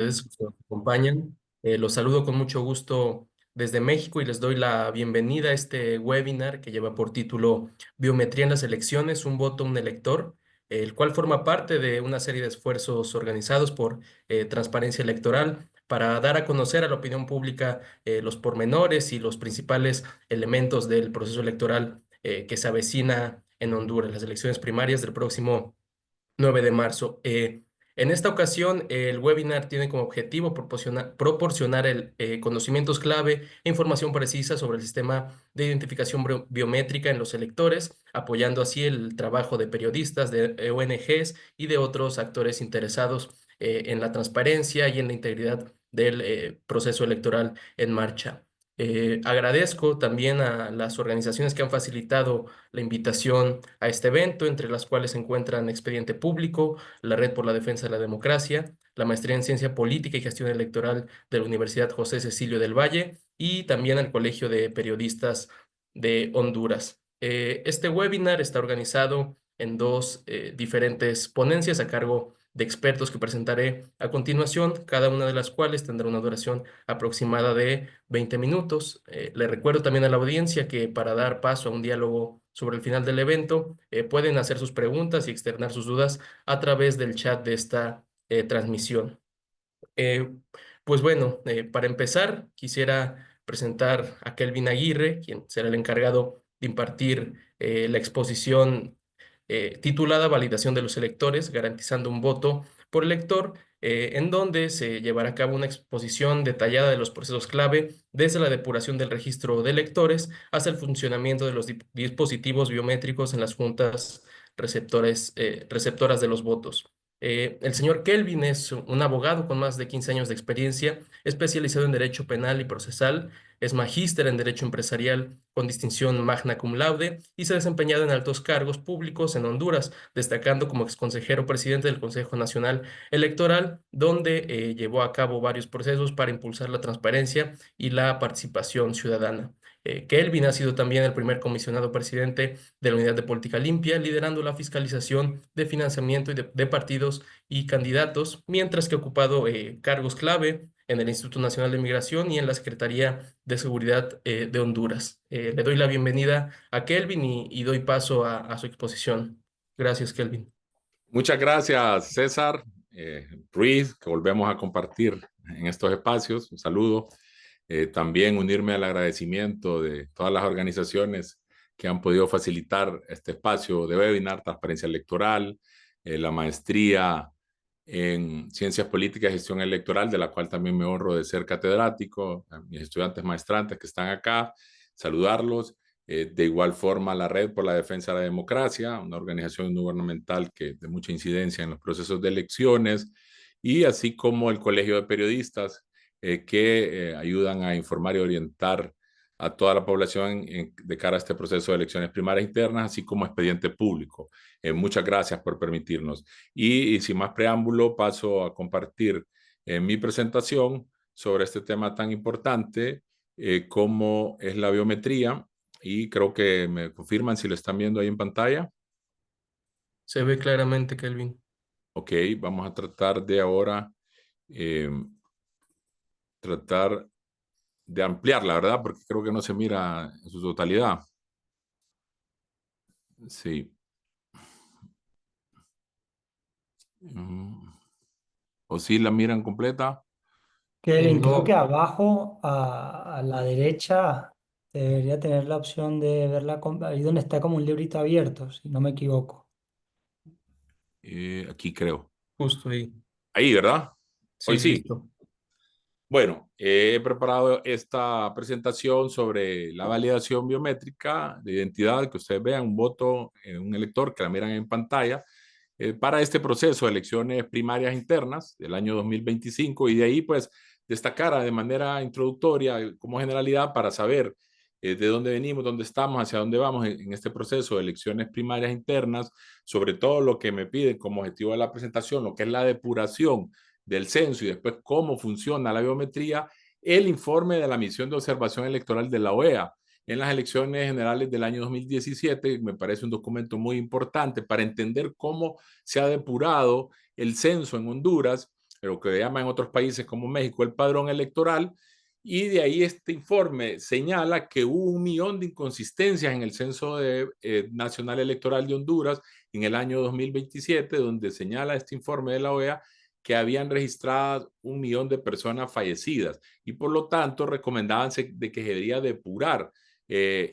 Ustedes que nos acompañan. Los saludo con mucho gusto desde México y les doy la bienvenida a este webinar que lleva por título Biometría en las elecciones, un voto, un elector, el cual forma parte de una serie de esfuerzos organizados por Transparencia Electoral para dar a conocer a la opinión pública los pormenores y los principales elementos del proceso electoral que se avecina en Honduras, las elecciones primarias del próximo 9 de marzo. En esta ocasión, el webinar tiene como objetivo proporcionar conocimientos clave e información precisa sobre el sistema de identificación biométrica en los electores, apoyando así el trabajo de periodistas, de ONGs y de otros actores interesados en la transparencia y en la integridad del proceso electoral en marcha. Agradezco también a las organizaciones que han facilitado la invitación a este evento, entre las cuales se encuentran Expediente Público, la Red por la Defensa de la Democracia, la Maestría en Ciencia Política y Gestión Electoral de la Universidad José Cecilio del Valle y también el Colegio de Periodistas de Honduras. Este webinar está organizado en dos diferentes ponencias a cargo de expertos que presentaré a continuación, cada una de las cuales tendrá una duración aproximada de 20 minutos. Le recuerdo también a la audiencia que para dar paso a un diálogo sobre el final del evento, pueden hacer sus preguntas y externar sus dudas a través del chat de esta transmisión. Eh, pues bueno, para empezar, quisiera presentar a Kelvin Aguirre, quien será el encargado de impartir la exposición titulada Validación de los electores, garantizando un voto por elector, en donde se llevará a cabo una exposición detallada de los procesos clave desde la depuración del registro de electores hasta el funcionamiento de los dispositivos biométricos en las juntas receptoras de los votos. El señor Kelvin es un abogado con más de 15 años de experiencia, especializado en Derecho Penal y Procesal, es magíster en Derecho Empresarial con distinción magna cum laude y se ha desempeñado en altos cargos públicos en Honduras, destacando como exconsejero presidente del Consejo Nacional Electoral, donde llevó a cabo varios procesos para impulsar la transparencia y la participación ciudadana. Kelvin ha sido también el primer comisionado presidente de la Unidad de Política Limpia, liderando la fiscalización de financiamiento de partidos y candidatos, mientras que ha ocupado cargos clave en el Instituto Nacional de Migración y en la Secretaría de Seguridad de Honduras. Le doy la bienvenida a Kelvin y doy paso a su exposición. Gracias, Kelvin. Muchas gracias, César Ruiz, que volvemos a compartir en estos espacios. Un saludo. También unirme al agradecimiento de todas las organizaciones que han podido facilitar este espacio de webinar, Transparencia Electoral, la maestría en Ciencias Políticas y Gestión Electoral, de la cual también me honro de ser catedrático, a mis estudiantes maestrantes que están acá, saludarlos. De igual forma, la Red por la Defensa de la Democracia, una organización no gubernamental que de mucha incidencia en los procesos de elecciones, y así como el Colegio de Periodistas, que ayudan a informar y orientar a toda la población de cara a este proceso de elecciones primarias internas, así como Expediente Público. Muchas gracias por permitirnos. Y sin más preámbulo, paso a compartir mi presentación sobre este tema tan importante como es la biometría, y creo que me confirman si lo están viendo ahí en pantalla. Se ve claramente, Kelvin. Ok, vamos a tratar de ahora eh, tratar de ampliarla, ¿verdad? Porque creo que no se mira en su totalidad. Sí. ¿O sí la miran completa? Kevin, creo que No, abajo a la derecha debería tener la opción de verla ahí donde está como un librito abierto, si no me equivoco. Aquí creo. justo ahí. Ahí, ¿verdad? Hoy Sí, sí. listo. Bueno, he preparado esta presentación sobre la validación biométrica de identidad, que ustedes vean un voto en un elector, que la miran en pantalla, para este proceso de elecciones primarias internas del año 2025, y de ahí pues destacar de manera introductoria como generalidad para saber de dónde venimos, dónde estamos, hacia dónde vamos en este proceso de elecciones primarias internas, sobre todo lo que me piden como objetivo de la presentación, lo que es la depuración del censo y después cómo funciona la biometría, el informe de la misión de observación electoral de la OEA en las elecciones generales del año 2017. Me parece un documento muy importante para entender cómo se ha depurado el censo en Honduras lo que llaman en otros países como México el padrón electoral, y de ahí este informe señala que hubo 1 millón de inconsistencias en el Censo Nacional Electoral de Honduras en el año 2027, donde señala este informe de la OEA que habían registrado 1 millón de personas fallecidas y por lo tanto recomendaban de que se debería depurar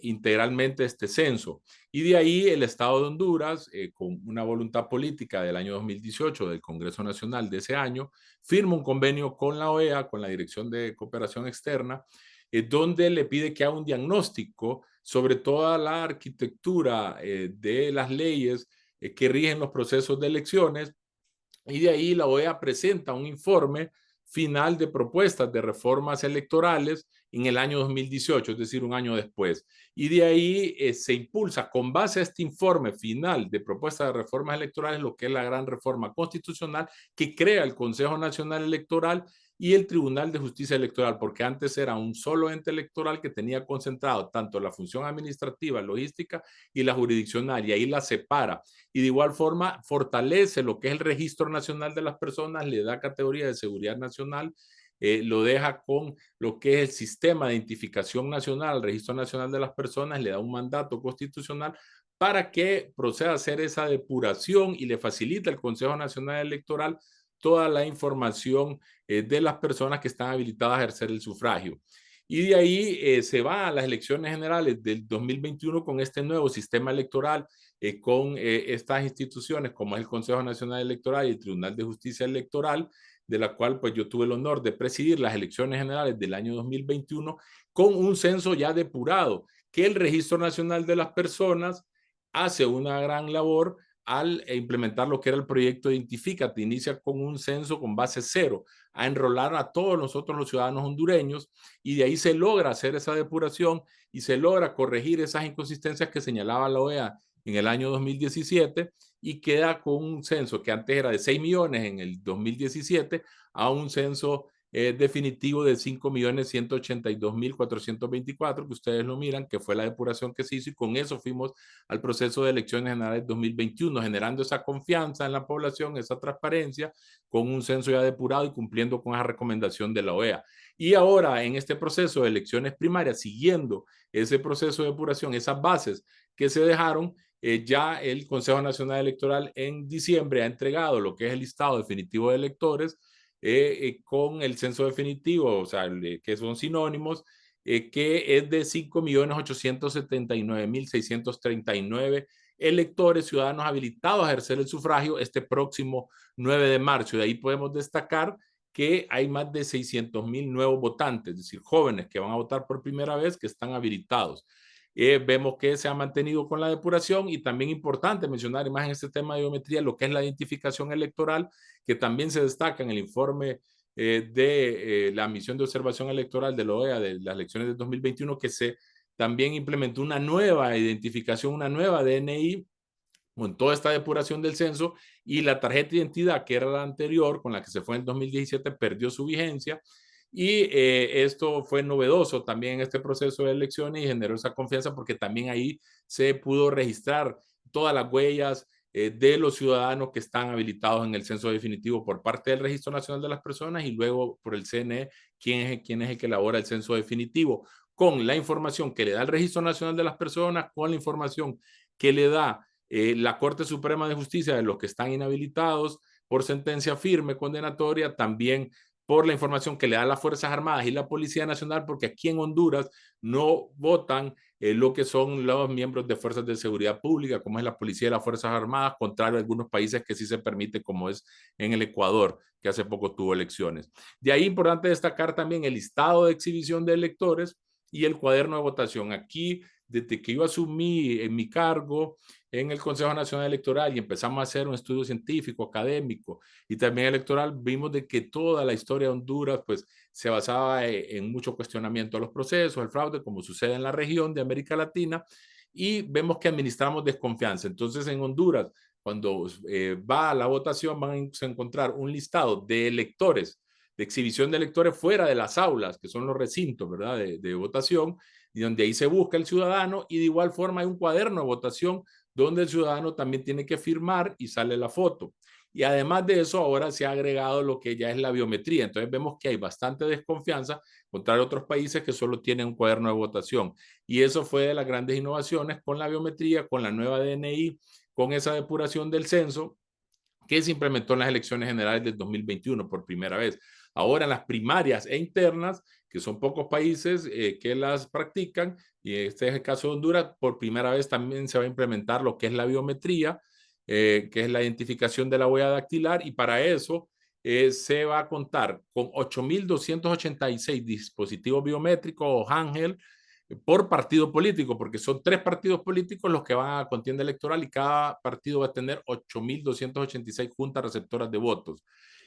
integralmente este censo. Y de ahí el Estado de Honduras, con una voluntad política del año 2018 del Congreso Nacional de ese año, firma un convenio con la OEA, con la Dirección de Cooperación Externa, donde le pide que haga un diagnóstico sobre toda la arquitectura de las leyes que rigen los procesos de elecciones, y de ahí la OEA presenta un informe final de propuestas de reformas electorales en el año 2018, es decir, un año después. Y de ahí se impulsa con base a este informe final de propuestas de reformas electorales lo que es la gran reforma constitucional que crea el Consejo Nacional Electoral y el Tribunal de Justicia Electoral, porque antes era un solo ente electoral que tenía concentrado tanto la función administrativa, logística y la jurisdiccional, y ahí la separa. Y de igual forma fortalece lo que es el Registro Nacional de las Personas, le da categoría de seguridad nacional, lo deja con lo que es el sistema de identificación nacional, el Registro Nacional de las Personas, le da un mandato constitucional para que proceda a hacer esa depuración y le facilita al Consejo Nacional Electoral toda la información de las personas que están habilitadas a ejercer el sufragio. Y de ahí se va a las elecciones generales del 2021 con este nuevo sistema electoral, con estas instituciones como es el Consejo Nacional Electoral y el Tribunal de Justicia Electoral, de la cual pues yo tuve el honor de presidir las elecciones generales del año 2021 con un censo ya depurado, que el Registro Nacional de las Personas hace una gran labor al implementar lo que era el proyecto Identifícate, inicia con un censo con base cero, a enrolar a todos nosotros los ciudadanos hondureños, y de ahí se logra hacer esa depuración y se logra corregir esas inconsistencias que señalaba la OEA en el año 2017 y queda con un censo que antes era de 6 millones en el 2017 a un censo definitivo de 5.182.424, que ustedes lo miran, que fue la depuración que se hizo, y con eso fuimos al proceso de elecciones generales 2021, generando esa confianza en la población, esa transparencia, con un censo ya depurado y cumpliendo con esa recomendación de la OEA. Y ahora, en este proceso de elecciones primarias, siguiendo ese proceso de depuración, esas bases que se dejaron, ya el Consejo Nacional Electoral en diciembre ha entregado lo que es el listado definitivo de electores, con el censo definitivo, o sea, que son sinónimos, que es de 5.879.639 electores, ciudadanos habilitados a ejercer el sufragio este próximo 9 de marzo. De ahí podemos destacar que hay más de 600.000 nuevos votantes, es decir, jóvenes que van a votar por primera vez, que están habilitados. Vemos que se ha mantenido con la depuración, y también importante mencionar más en este tema de biometría lo que es la identificación electoral, que también se destaca en el informe de la misión de observación electoral de la OEA de las elecciones de 2021, que se también implementó una nueva identificación, una nueva DNI con toda esta depuración del censo, y la tarjeta de identidad, que era la anterior, con la que se fue en 2017, perdió su vigencia. Y esto fue novedoso también en este proceso de elecciones y generó esa confianza porque también ahí se pudo registrar todas las huellas de los ciudadanos que están habilitados en el censo definitivo por parte del Registro Nacional de las Personas y luego por el CNE, quién es el que elabora el censo definitivo, con la información que le da el Registro Nacional de las Personas, con la información que le da la Corte Suprema de Justicia de los que están inhabilitados por sentencia firme condenatoria, también por la información que le dan las Fuerzas Armadas y la Policía Nacional, porque aquí en Honduras no votan lo que son los miembros de fuerzas de seguridad pública, como es la Policía y las Fuerzas Armadas, contrario a algunos países que sí se permite, como es en el Ecuador, que hace poco tuvo elecciones. De ahí importante destacar también el listado de exhibición de electores y el cuaderno de votación. Aquí, desde que yo asumí en mi cargo en el Consejo Nacional Electoral y empezamos a hacer un estudio científico, académico y también electoral, vimos de que toda la historia de Honduras pues se basaba en mucho cuestionamiento de los procesos, el fraude, como sucede en la región de América Latina, y vemos que administramos desconfianza. Entonces en Honduras, cuando va a la votación, van a encontrar un listado de electores, de exhibición de electores fuera de las aulas, que son los recintos, ¿verdad?, de votación, y donde ahí se busca el ciudadano, y de igual forma hay un cuaderno de votación donde el ciudadano también tiene que firmar y sale la foto. y además de eso ahora se ha agregado lo que ya es la biometría. Entonces vemos que hay bastante desconfianza contra otros países que solo tienen un cuaderno de votación. Y eso fue de las grandes innovaciones con la biometría, con la nueva DNI, con esa depuración del censo que se implementó en las elecciones generales del 2021 por primera vez. Ahora en las primarias e internas, que son pocos países que las practican, y este es el caso de Honduras, por primera vez también se va a implementar lo que es la biometría, que es la identificación de la huella dactilar, y para eso se va a contar con 8.286 dispositivos biométricos o handheld por partido político, porque son 3 partidos políticos los que van a contienda electoral y cada partido va a tener 8.286 juntas receptoras de votos.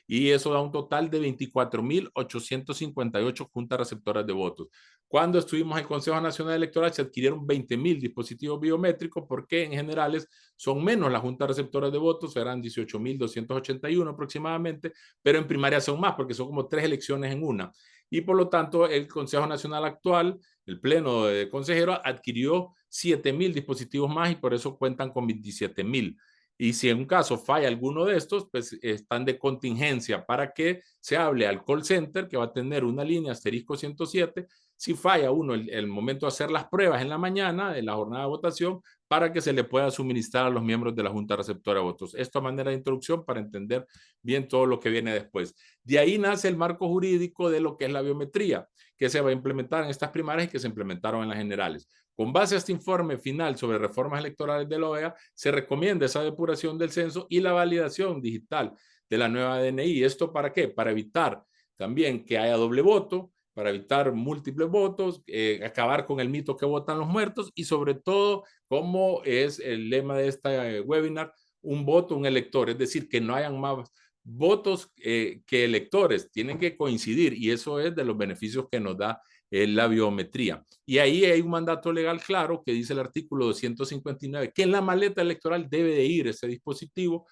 Y eso da un total de 24.858 juntas receptoras de votos. Cuando estuvimos en el Consejo Nacional Electoral se adquirieron 20.000 dispositivos biométricos porque en generales son menos las juntas receptoras de votos, serán 18.281 aproximadamente, pero en primaria son más porque son como 3 elecciones en una. Y por lo tanto el Consejo Nacional actual, el Pleno de Consejeros, adquirió 7.000 dispositivos más y por eso cuentan con 27.000. Y si en un caso falla alguno de estos, pues están de contingencia para que se hable al call center que va a tener una línea asterisco 107. Si falla uno el momento de hacer las pruebas en la mañana de la jornada de votación, para que se le pueda suministrar a los miembros de la Junta Receptora de Votos. Esto a manera de introducción para entender bien todo lo que viene después. De ahí nace el marco jurídico de lo que es la biometría, que se va a implementar en estas primarias y que se implementaron en las generales. Con base a este informe final sobre reformas electorales de la OEA, se recomienda esa depuración del censo y la validación digital de la nueva DNI. ¿Esto para qué? Para evitar también que haya doble voto, para evitar múltiples votos, acabar con el mito que votan los muertos y sobre todo, como es el lema de este webinar, un voto, un elector, es decir, que no hayan más votos que electores, tienen que coincidir y eso es de los beneficios que nos da la biometría. Y ahí hay un mandato legal claro que dice el artículo 259 que en la maleta electoral debe de ir ese dispositivo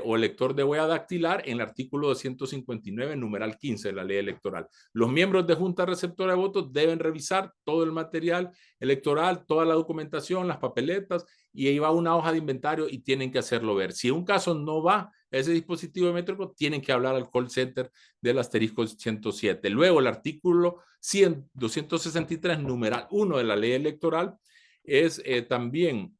o lector de huella dactilar en el artículo 259, numeral 15 de la ley electoral. Los miembros de Junta Receptora de Votos deben revisar todo el material electoral, toda la documentación, las papeletas, y ahí va una hoja de inventario y tienen que hacerlo ver. Si en un caso no va ese dispositivo biométrico, tienen que hablar al call center del asterisco 107. Luego, el artículo 263, numeral 1 de la ley electoral, es también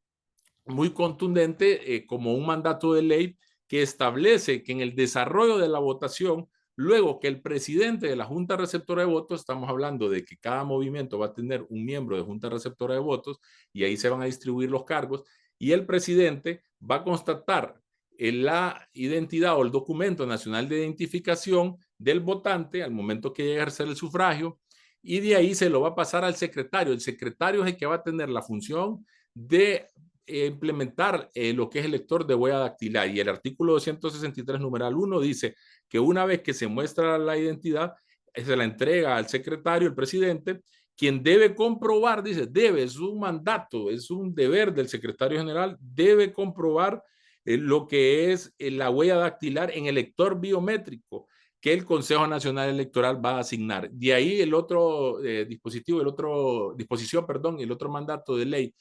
muy contundente como un mandato de ley que establece que en el desarrollo de la votación, luego que el presidente de la Junta Receptora de Votos, estamos hablando de que cada movimiento va a tener un miembro de Junta Receptora de Votos y ahí se van a distribuir los cargos, y el presidente va a constatar la identidad o el documento nacional de identificación del votante al momento que llegue a ejercer el sufragio, y de ahí se lo va a pasar al secretario. El secretario es el que va a tener la función de implementar lo que es el lector de huella dactilar, y el artículo 263 numeral 1 dice que una vez que se muestra la identidad se la entrega al secretario, el presidente, quien debe comprobar, dice, debe, es un mandato, es un deber del secretario general, debe comprobar lo que es la huella dactilar en el lector biométrico que el Consejo Nacional Electoral va a asignar. De ahí el otro dispositivo, el otro disposición, perdón, el otro mandato de ley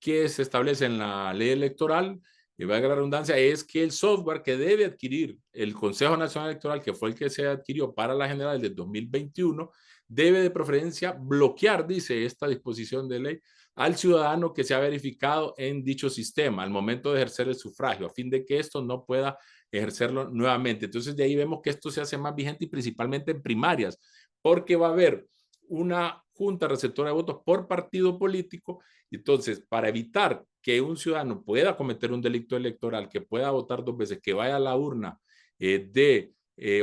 que se establece en la ley electoral, y valga la redundancia, es que el software que debe adquirir el Consejo Nacional Electoral, que fue el que se adquirió para la general del 2021, debe de preferencia bloquear, dice esta disposición de ley, al ciudadano que se ha verificado en dicho sistema al momento de ejercer el sufragio, a fin de que esto no pueda ejercerlo nuevamente. Entonces, de ahí vemos que esto se hace más vigente y principalmente en primarias, porque va a haber una junta receptora de votos por partido político. Entonces, para evitar que un ciudadano pueda cometer un delito electoral, que pueda votar 2 veces, que vaya a la urna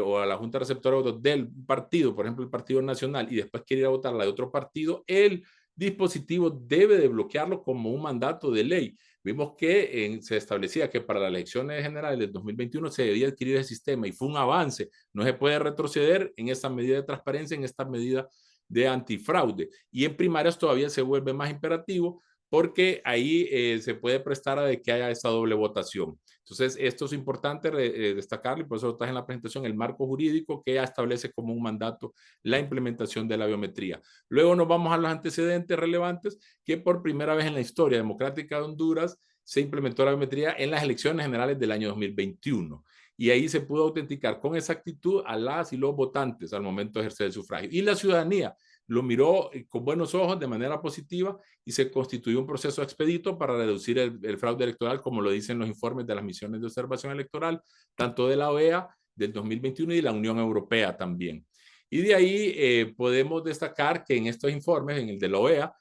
o a la junta receptora de votos del partido, por ejemplo, el Partido Nacional, y después quiere ir a votar la de otro partido, el dispositivo debe de bloquearlo como un mandato de ley. Vimos que se establecía que para las elecciones generales del 2021 se debía adquirir el sistema y fue un avance. No se puede retroceder en esta medida de transparencia, en esta medida de antifraude. Y en primarias todavía se vuelve más imperativo porque ahí se puede prestar a de que haya esta doble votación. Entonces, esto es importante destacarlo y por eso está en la presentación el marco jurídico que ya establece como un mandato la implementación de la biometría. Luego nos vamos a los antecedentes relevantes que por primera vez en la historia democrática de Honduras se implementó la biometría en las elecciones generales del año 2021. y ahí se pudo autenticar con exactitud a las y los votantes al momento de ejercer el sufragio. Y la ciudadanía lo miró con buenos ojos de manera positiva y se constituyó un proceso expedito para reducir el fraude electoral, como lo dicen los informes de las misiones de observación electoral, tanto de la OEA del 2021 y de la Unión Europea también. Y de ahí podemos destacar que en estos informes, en el de la OEA,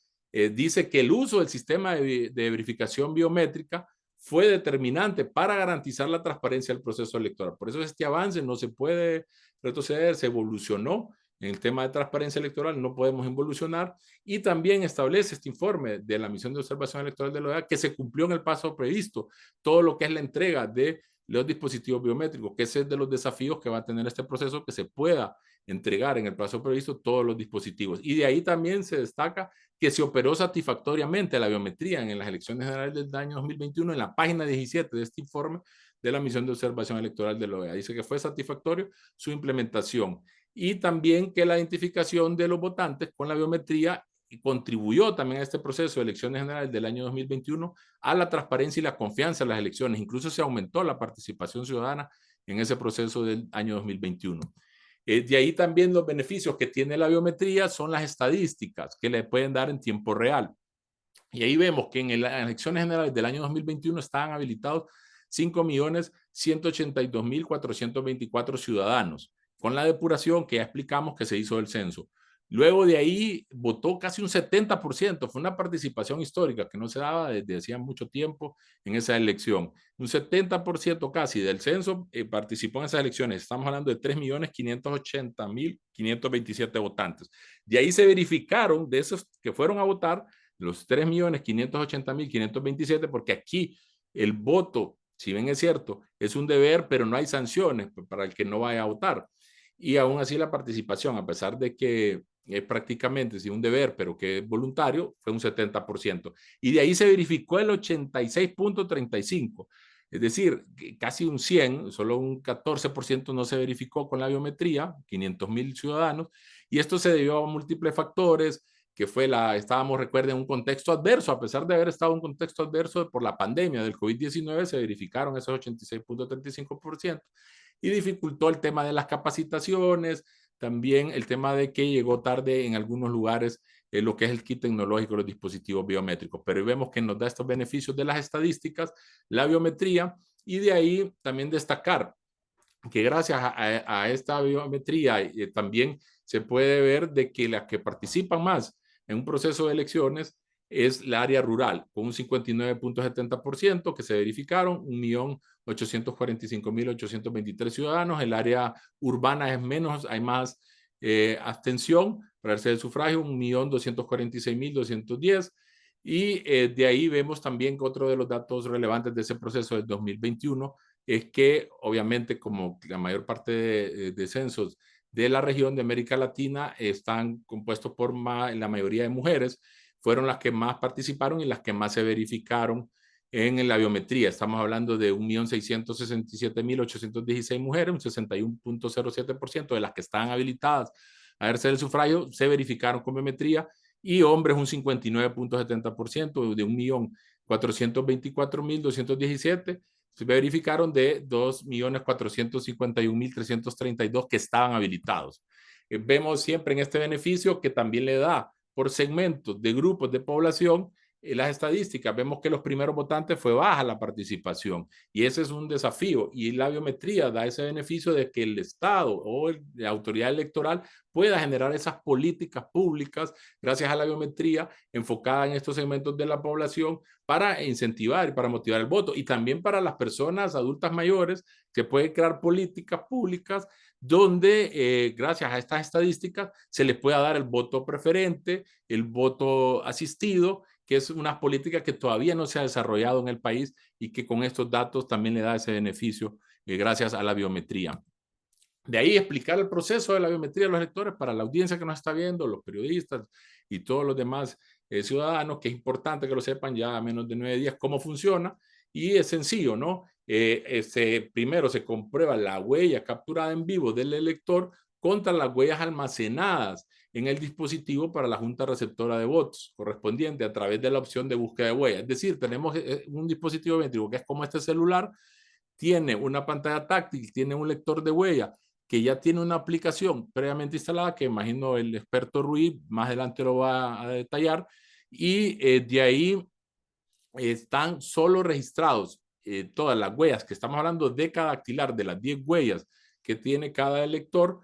dice que el uso del sistema de verificación biométrica fue determinante para garantizar la transparencia del proceso electoral. Por eso este avance no se puede retroceder, se evolucionó en el tema de transparencia electoral, no podemos involucionar, y también establece este informe de la misión de observación electoral de la OEA que se cumplió en el paso previsto, todo lo que es la entrega de los dispositivos biométricos, que ese es de los desafíos que va a tener este proceso, que se pueda entregar en el plazo previsto todos los dispositivos. Y de ahí también se destaca que se operó satisfactoriamente la biometría en las elecciones generales del año 2021 en la página 17 de este informe de la misión de observación electoral de la OEA. Dice que fue satisfactorio su implementación y también que la identificación de los votantes con la biometría contribuyó también a este proceso de elecciones generales del año 2021 a la transparencia y la confianza en las elecciones. Incluso se aumentó la participación ciudadana en ese proceso del año 2021. De ahí también los beneficios que tiene la biometría son las estadísticas que le pueden dar en tiempo real. Y ahí vemos que en las elecciones generales del año 2021 estaban habilitados 5.182.424 ciudadanos, con la depuración que ya explicamos que se hizo del censo. Luego de ahí votó casi un 70%, fue una participación histórica que no se daba desde hacía mucho tiempo en esa elección. Un 70% casi del censo participó en esas elecciones. Estamos hablando de 3.580.527 votantes. De ahí se verificaron, de esos que fueron a votar, los 3.580.527, porque aquí el voto, si bien es cierto, es un deber, pero no hay sanciones para el que no vaya a votar. Y aún así la participación, a pesar de que es prácticamente sí, un deber, pero que es voluntario, fue un 70%. Y de ahí se verificó el 86.35%. Es decir, casi un 100, solo un 14% no se verificó con la biometría, 500.000 ciudadanos, y esto se debió a múltiples factores, que fue estábamos, recuerden, en un contexto adverso, a pesar de haber estado en un contexto adverso por la pandemia del COVID-19, se verificaron esos 86.35% y dificultó el tema de las capacitaciones, también el tema de que llegó tarde en algunos lugares lo que es el kit tecnológico, los dispositivos biométricos, pero vemos que nos da estos beneficios de las estadísticas, la biometría, y de ahí también destacar que gracias a esta biometría también se puede ver de que las que participan más en un proceso de elecciones es la área rural, con un 59.70% que se verificaron, 1.845.823 ciudadanos. El área urbana es menos, hay más abstención para hacer el sufragio, 1.246.210. Y de ahí vemos también que otro de los datos relevantes de ese proceso del 2021 es que obviamente como la mayor parte de censos de la región de América Latina están compuestos por la mayoría de mujeres, fueron las que más participaron y las que más se verificaron en la biometría. Estamos hablando de 1.667.816 mujeres, un 61.07% de las que estaban habilitadas a ejercer el sufragio se verificaron con biometría, y hombres un 59.70% de 1.424.217 se verificaron de 2.451.332 que estaban habilitados. Vemos siempre en este beneficio que también le da por segmentos de grupos de población las estadísticas. Vemos que los primeros votantes fue baja la participación y ese es un desafío, y la biometría da ese beneficio de que el Estado o la autoridad electoral pueda generar esas políticas públicas gracias a la biometría enfocada en estos segmentos de la población para incentivar y para motivar el voto, y también para las personas adultas mayores que pueden crear políticas públicas donde gracias a estas estadísticas se les pueda dar el voto preferente, el voto asistido, que es una política que todavía no se ha desarrollado en el país y que con estos datos también le da ese beneficio gracias a la biometría. De ahí explicar el proceso de la biometría a los electores para la audiencia que nos está viendo, los periodistas y todos los demás ciudadanos, que es importante que lo sepan ya a menos de 9 días cómo funciona, y es sencillo, ¿no? Primero se comprueba la huella capturada en vivo del elector contra las huellas almacenadas en el dispositivo para la junta receptora de votos correspondiente a través de la opción de búsqueda de huellas. Es decir, tenemos un dispositivo biométrico que es como este celular, tiene una pantalla táctil, tiene un lector de huella, que ya tiene una aplicación previamente instalada, que imagino el experto Ruiz más adelante lo va a detallar, y de ahí están solo registrados todas las huellas, que estamos hablando de cada dactilar, de las 10 huellas que tiene cada elector,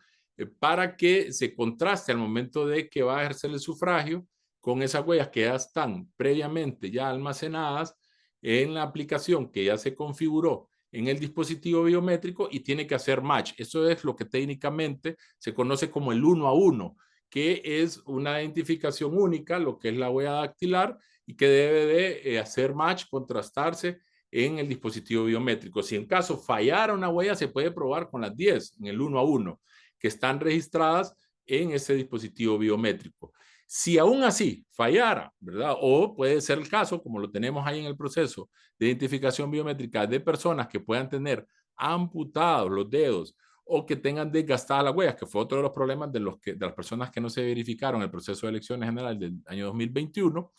para que se contraste al momento de que va a ejercer el sufragio con esas huellas que ya están previamente ya almacenadas en la aplicación que ya se configuró en el dispositivo biométrico y tiene que hacer match. Eso es lo que técnicamente se conoce como el 1 a 1, que es una identificación única, lo que es la huella dactilar, y que debe de hacer match, contrastarse en el dispositivo biométrico. Si en caso fallara una huella, se puede probar con las 10 en el 1 a 1 que están registradas en ese dispositivo biométrico. Si aún así fallara, ¿verdad? O puede ser el caso, como lo tenemos ahí en el proceso de identificación biométrica de personas que puedan tener amputados los dedos o que tengan desgastadas las huellas, que fue otro de los problemas de las personas que no se verificaron en el proceso de elecciones general del año 2021,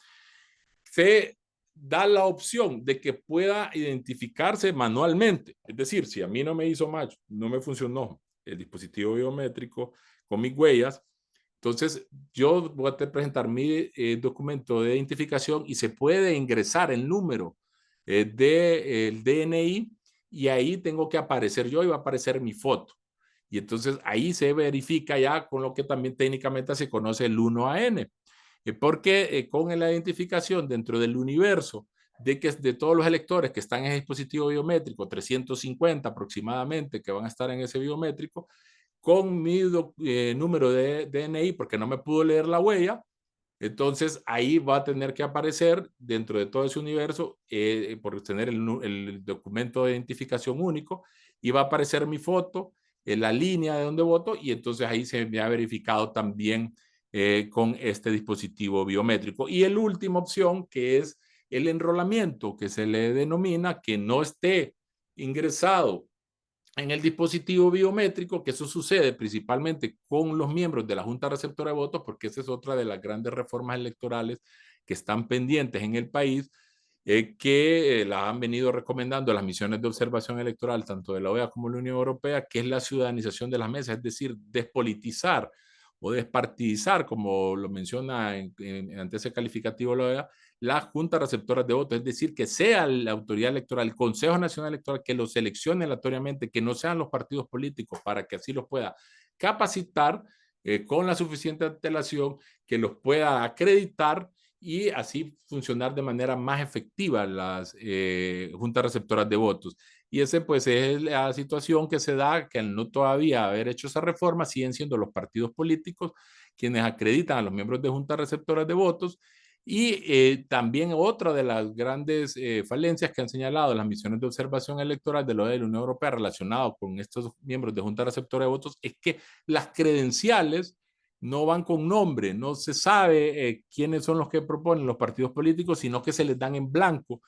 se da la opción de que pueda identificarse manualmente. Es decir, si a mí no me hizo match, no me funcionó el dispositivo biométrico con mis huellas, entonces yo voy a presentar mi documento de identificación y se puede ingresar el número del DNI y ahí tengo que aparecer yo y va a aparecer mi foto. Y entonces ahí se verifica ya con lo que también técnicamente se conoce el 1AN. Porque con la identificación dentro del universo de todos los electores que están en el dispositivo biométrico, 350 aproximadamente que van a estar en ese biométrico, con mi número de DNI, porque no me pudo leer la huella, entonces ahí va a tener que aparecer dentro de todo ese universo, por tener el documento de identificación único, y va a aparecer mi foto, la línea de donde voto, y entonces ahí se me ha verificado también con este dispositivo biométrico. Y la última opción, que es el enrolamiento, que se le denomina que no esté ingresado en el dispositivo biométrico, que eso sucede principalmente con los miembros de la Junta Receptora de Votos, porque esa es otra de las grandes reformas electorales que están pendientes en el país, que la han venido recomendando las misiones de observación electoral, tanto de la OEA como de la Unión Europea, que es la ciudadanización de las mesas, es decir, despolitizar o despartidizar, como lo menciona ante ese calificativo la OEA, las juntas receptoras de votos, es decir, que sea la autoridad electoral, el Consejo Nacional Electoral, que los seleccione aleatoriamente, que no sean los partidos políticos, para que así los pueda capacitar con la suficiente antelación, que los pueda acreditar y así funcionar de manera más efectiva las juntas receptoras de votos. Y ese pues es la situación que se da, que al no todavía haber hecho esa reforma, siguen siendo los partidos políticos quienes acreditan a los miembros de juntas receptoras de votos. Y también otra de las grandes falencias que han señalado las misiones de observación electoral de la Unión Europea relacionado con estos miembros de junta receptora de votos es que las credenciales no van con nombre, no se sabe quiénes son los que proponen los partidos políticos, sino que se les dan en blanco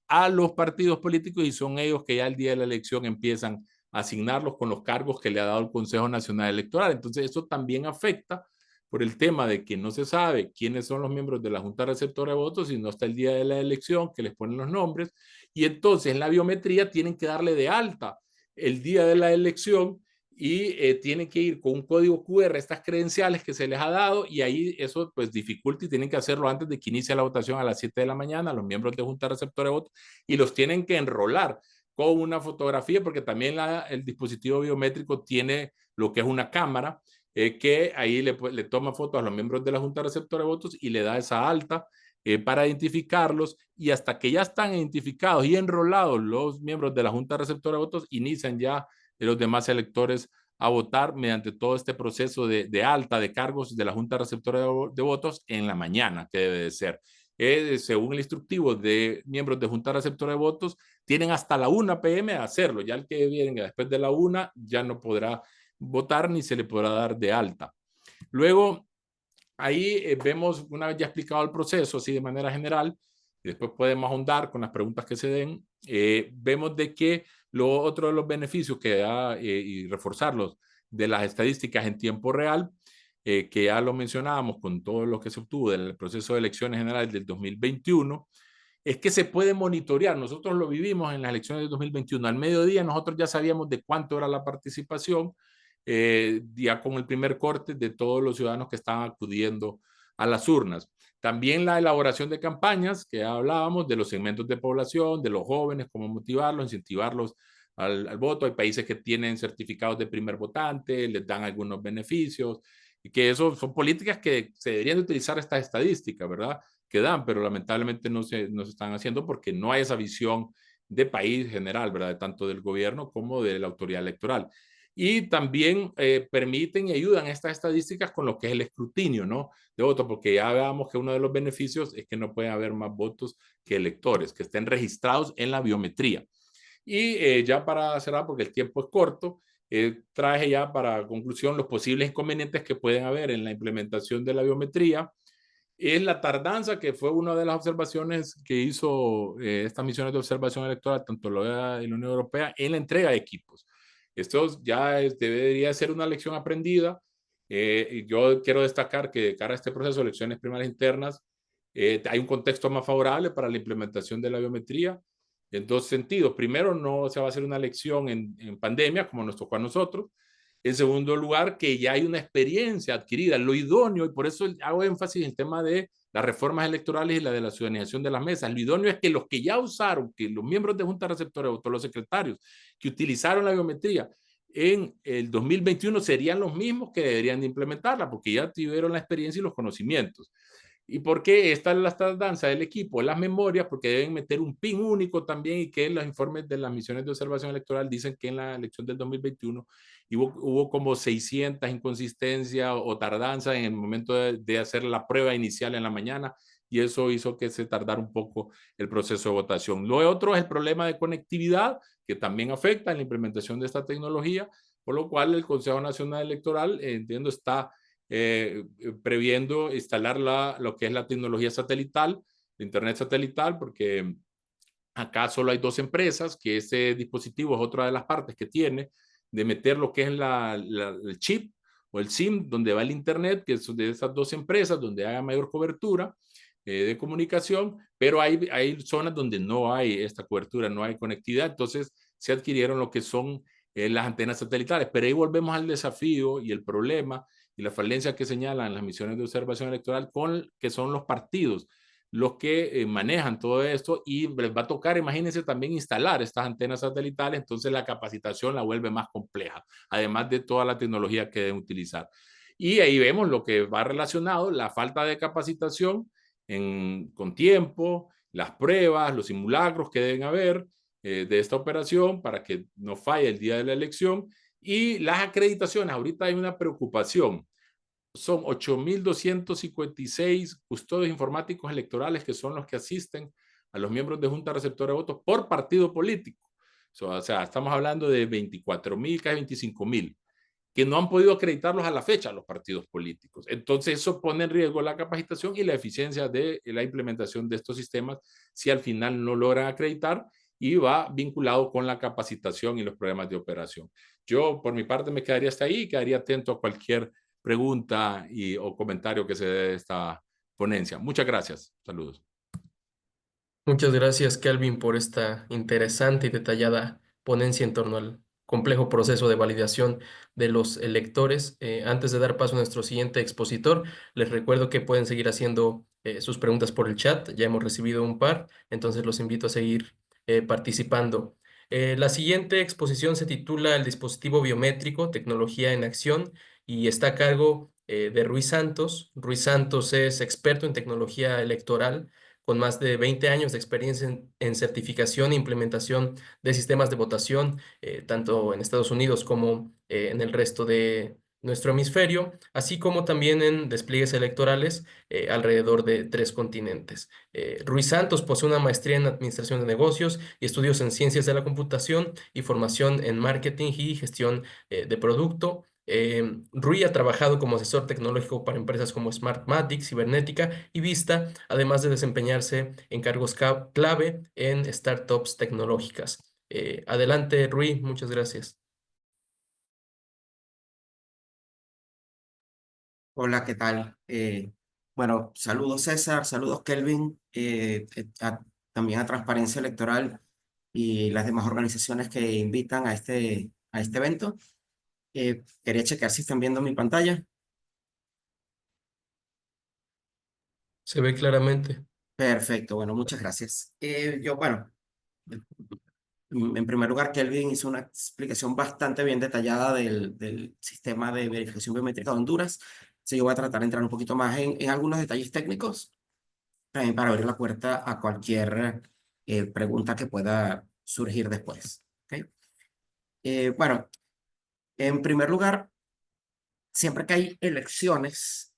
a los partidos políticos y son ellos que ya el día de la elección empiezan a asignarlos con los cargos que le ha dado el Consejo Nacional Electoral. Entonces eso también afecta por el tema de que no se sabe quiénes son los miembros de la Junta Receptora de Votos, sino hasta el día de la elección que les ponen los nombres, y entonces en la biometría tienen que darle de alta el día de la elección y tienen que ir con un código QR a estas credenciales que se les ha dado, y ahí eso pues dificulta y tienen que hacerlo antes de que inicie la votación a las 7 de la mañana, los miembros de Junta Receptora de Votos, y los tienen que enrolar con una fotografía, porque también el dispositivo biométrico tiene lo que es una cámara, que ahí le toma fotos a los miembros de la Junta Receptora de Votos y le da esa alta para identificarlos, y hasta que ya están identificados y enrolados los miembros de la Junta Receptora de Votos, inician ya los demás electores a votar mediante todo este proceso de alta de cargos de la Junta Receptora de Votos en la mañana, que debe de ser. Según el instructivo de miembros de Junta Receptora de Votos, tienen hasta la 1 p.m. a hacerlo. Ya el que viene después de la 1 ya no podrá votar ni se le podrá dar de alta. Luego, ahí vemos, una vez ya explicado el proceso, así de manera general, y después podemos ahondar con las preguntas que se den, vemos de que lo otro de los beneficios que da y reforzarlos de las estadísticas en tiempo real, que ya lo mencionábamos con todo lo que se obtuvo del proceso de elecciones generales del 2021, es que se puede monitorear. Nosotros lo vivimos en las elecciones de 2021. Al mediodía nosotros ya sabíamos de cuánto era la participación, ya con el primer corte de todos los ciudadanos que estaban acudiendo a las urnas. También la elaboración de campañas, que hablábamos, de los segmentos de población, de los jóvenes, cómo motivarlos, incentivarlos al voto. Hay países que tienen certificados de primer votante, les dan algunos beneficios, y que eso son políticas que se deberían de utilizar estas estadísticas, ¿verdad? Que dan, pero lamentablemente no se están haciendo porque no hay esa visión de país general, ¿verdad? Tanto del gobierno como de la autoridad electoral. Y también permiten y ayudan estas estadísticas con lo que es el escrutinio, ¿no? De votos, porque ya veamos que uno de los beneficios es que no puede haber más votos que electores, que estén registrados en la biometría. Y ya para cerrar, porque el tiempo es corto, traje ya para conclusión los posibles inconvenientes que pueden haber en la implementación de la biometría. Es la tardanza, que fue una de las observaciones que hizo estas misiones de observación electoral, tanto la OEA y la Unión Europea, en la entrega de equipos. Esto ya debería ser una lección aprendida. Yo quiero destacar que de cara a este proceso de elecciones primarias internas, hay un contexto más favorable para la implementación de la biometría en dos sentidos. Primero, no se va a hacer una elección en pandemia, como nos tocó a nosotros. En segundo lugar, que ya hay una experiencia adquirida, lo idóneo, y por eso hago énfasis en el tema de las reformas electorales y la de la ciudadanización de las mesas. Lo idóneo es que los que ya usaron, que los miembros de Junta Receptora de Votos, los secretarios que utilizaron la biometría en el 2021 serían los mismos que deberían de implementarla, porque ya tuvieron la experiencia y los conocimientos. ¿Y por qué esta es la tardanza del equipo? Las memorias, porque deben meter un PIN único también, y que en los informes de las misiones de observación electoral dicen que en la elección del 2021 hubo como 600 inconsistencias o tardanza en el momento de hacer la prueba inicial en la mañana, y eso hizo que se tardara un poco el proceso de votación. Lo otro es el problema de conectividad, que también afecta en la implementación de esta tecnología, por lo cual el Consejo Nacional Electoral, entiendo, está previendo instalar lo que es la tecnología satelital, de Internet satelital, porque acá solo hay dos empresas, que ese dispositivo es otra de las partes que tiene, de meter lo que es el chip o el SIM, donde va el Internet, que es de esas dos empresas, donde haya mayor cobertura de comunicación, pero hay zonas donde no hay esta cobertura, no hay conectividad, entonces se adquirieron lo que son las antenas satelitales, pero ahí volvemos al desafío y el problema y la falencia que señalan las misiones de observación electoral, que son los partidos los que manejan todo esto, y les va a tocar, imagínense, también instalar estas antenas satelitales, entonces la capacitación la vuelve más compleja, además de toda la tecnología que deben utilizar. Y ahí vemos lo que va relacionado, la falta de capacitación con tiempo, las pruebas, los simulacros que deben haber de esta operación para que no falle el día de la elección, y las acreditaciones. Ahorita hay una preocupación. Son 8.256 custodios informáticos electorales, que son los que asisten a los miembros de Junta Receptora de Votos por partido político. O sea, estamos hablando de 24.000, casi 25.000, que no han podido acreditarlos a la fecha los partidos políticos. Entonces eso pone en riesgo la capacitación y la eficiencia de la implementación de estos sistemas si al final no logran acreditar, y va vinculado con la capacitación y los programas de operación. Yo por mi parte me quedaría hasta ahí y quedaría atento a cualquier pregunta o comentario que se dé de esta ponencia. Muchas gracias. Saludos. Muchas gracias, Kelvin, por esta interesante y detallada ponencia en torno al complejo proceso de validación de los electores. Antes de dar paso a nuestro siguiente expositor, les recuerdo que pueden seguir haciendo sus preguntas por el chat. Ya hemos recibido un par, entonces los invito a seguir participando. La siguiente exposición se titula El dispositivo biométrico, tecnología en acción, y está a cargo de Ruiz Santos. Ruiz Santos es experto en tecnología electoral, con más de 20 años de experiencia en certificación e implementación de sistemas de votación, tanto en Estados Unidos como en el resto de nuestro hemisferio, así como también en despliegues electorales alrededor de 3 continentes. Ruiz Santos posee una maestría en Administración de Negocios y estudios en Ciencias de la Computación y formación en Marketing y Gestión de Producto. Rui ha trabajado como asesor tecnológico para empresas como Smartmatic, Cibernética y Vista, además de desempeñarse en cargos clave en startups tecnológicas. Adelante, Rui, muchas gracias. Hola, ¿qué tal? Bueno, saludos César, saludos Kelvin. también a Transparencia Electoral y las demás organizaciones que invitan a este evento. Quería checar si están viendo mi pantalla. Se ve claramente. Perfecto, bueno, muchas gracias. Bueno, en primer lugar, Kelvin hizo una explicación bastante bien detallada del sistema de verificación biométrica de Honduras. Sí, yo voy a tratar de entrar un poquito más en algunos detalles técnicos, también para abrir la puerta a cualquier pregunta que pueda surgir después. ¿Ok? Bueno, en primer lugar, siempre que hay elecciones,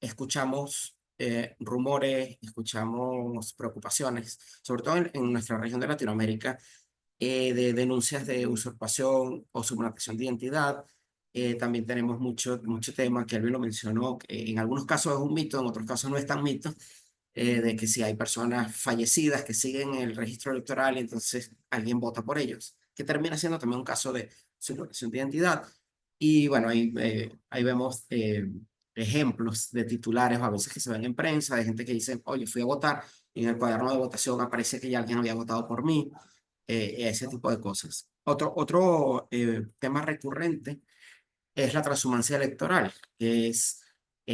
escuchamos rumores, escuchamos preocupaciones, sobre todo en nuestra región de Latinoamérica, de denuncias de usurpación o suplantación de identidad. También tenemos mucho tema, que él lo mencionó, que en algunos casos es un mito, en otros casos no es tan mito, de que si hay personas fallecidas que siguen el registro electoral y entonces alguien vota por ellos, que termina siendo también un caso de suplantación de identidad. Y bueno, ahí vemos ejemplos de titulares o a veces que se ven en prensa, de gente que dice, oye, fui a votar y en el cuaderno de votación aparece que ya alguien había votado por mí, ese tipo de cosas. Otro tema recurrente es la transhumancia electoral, que es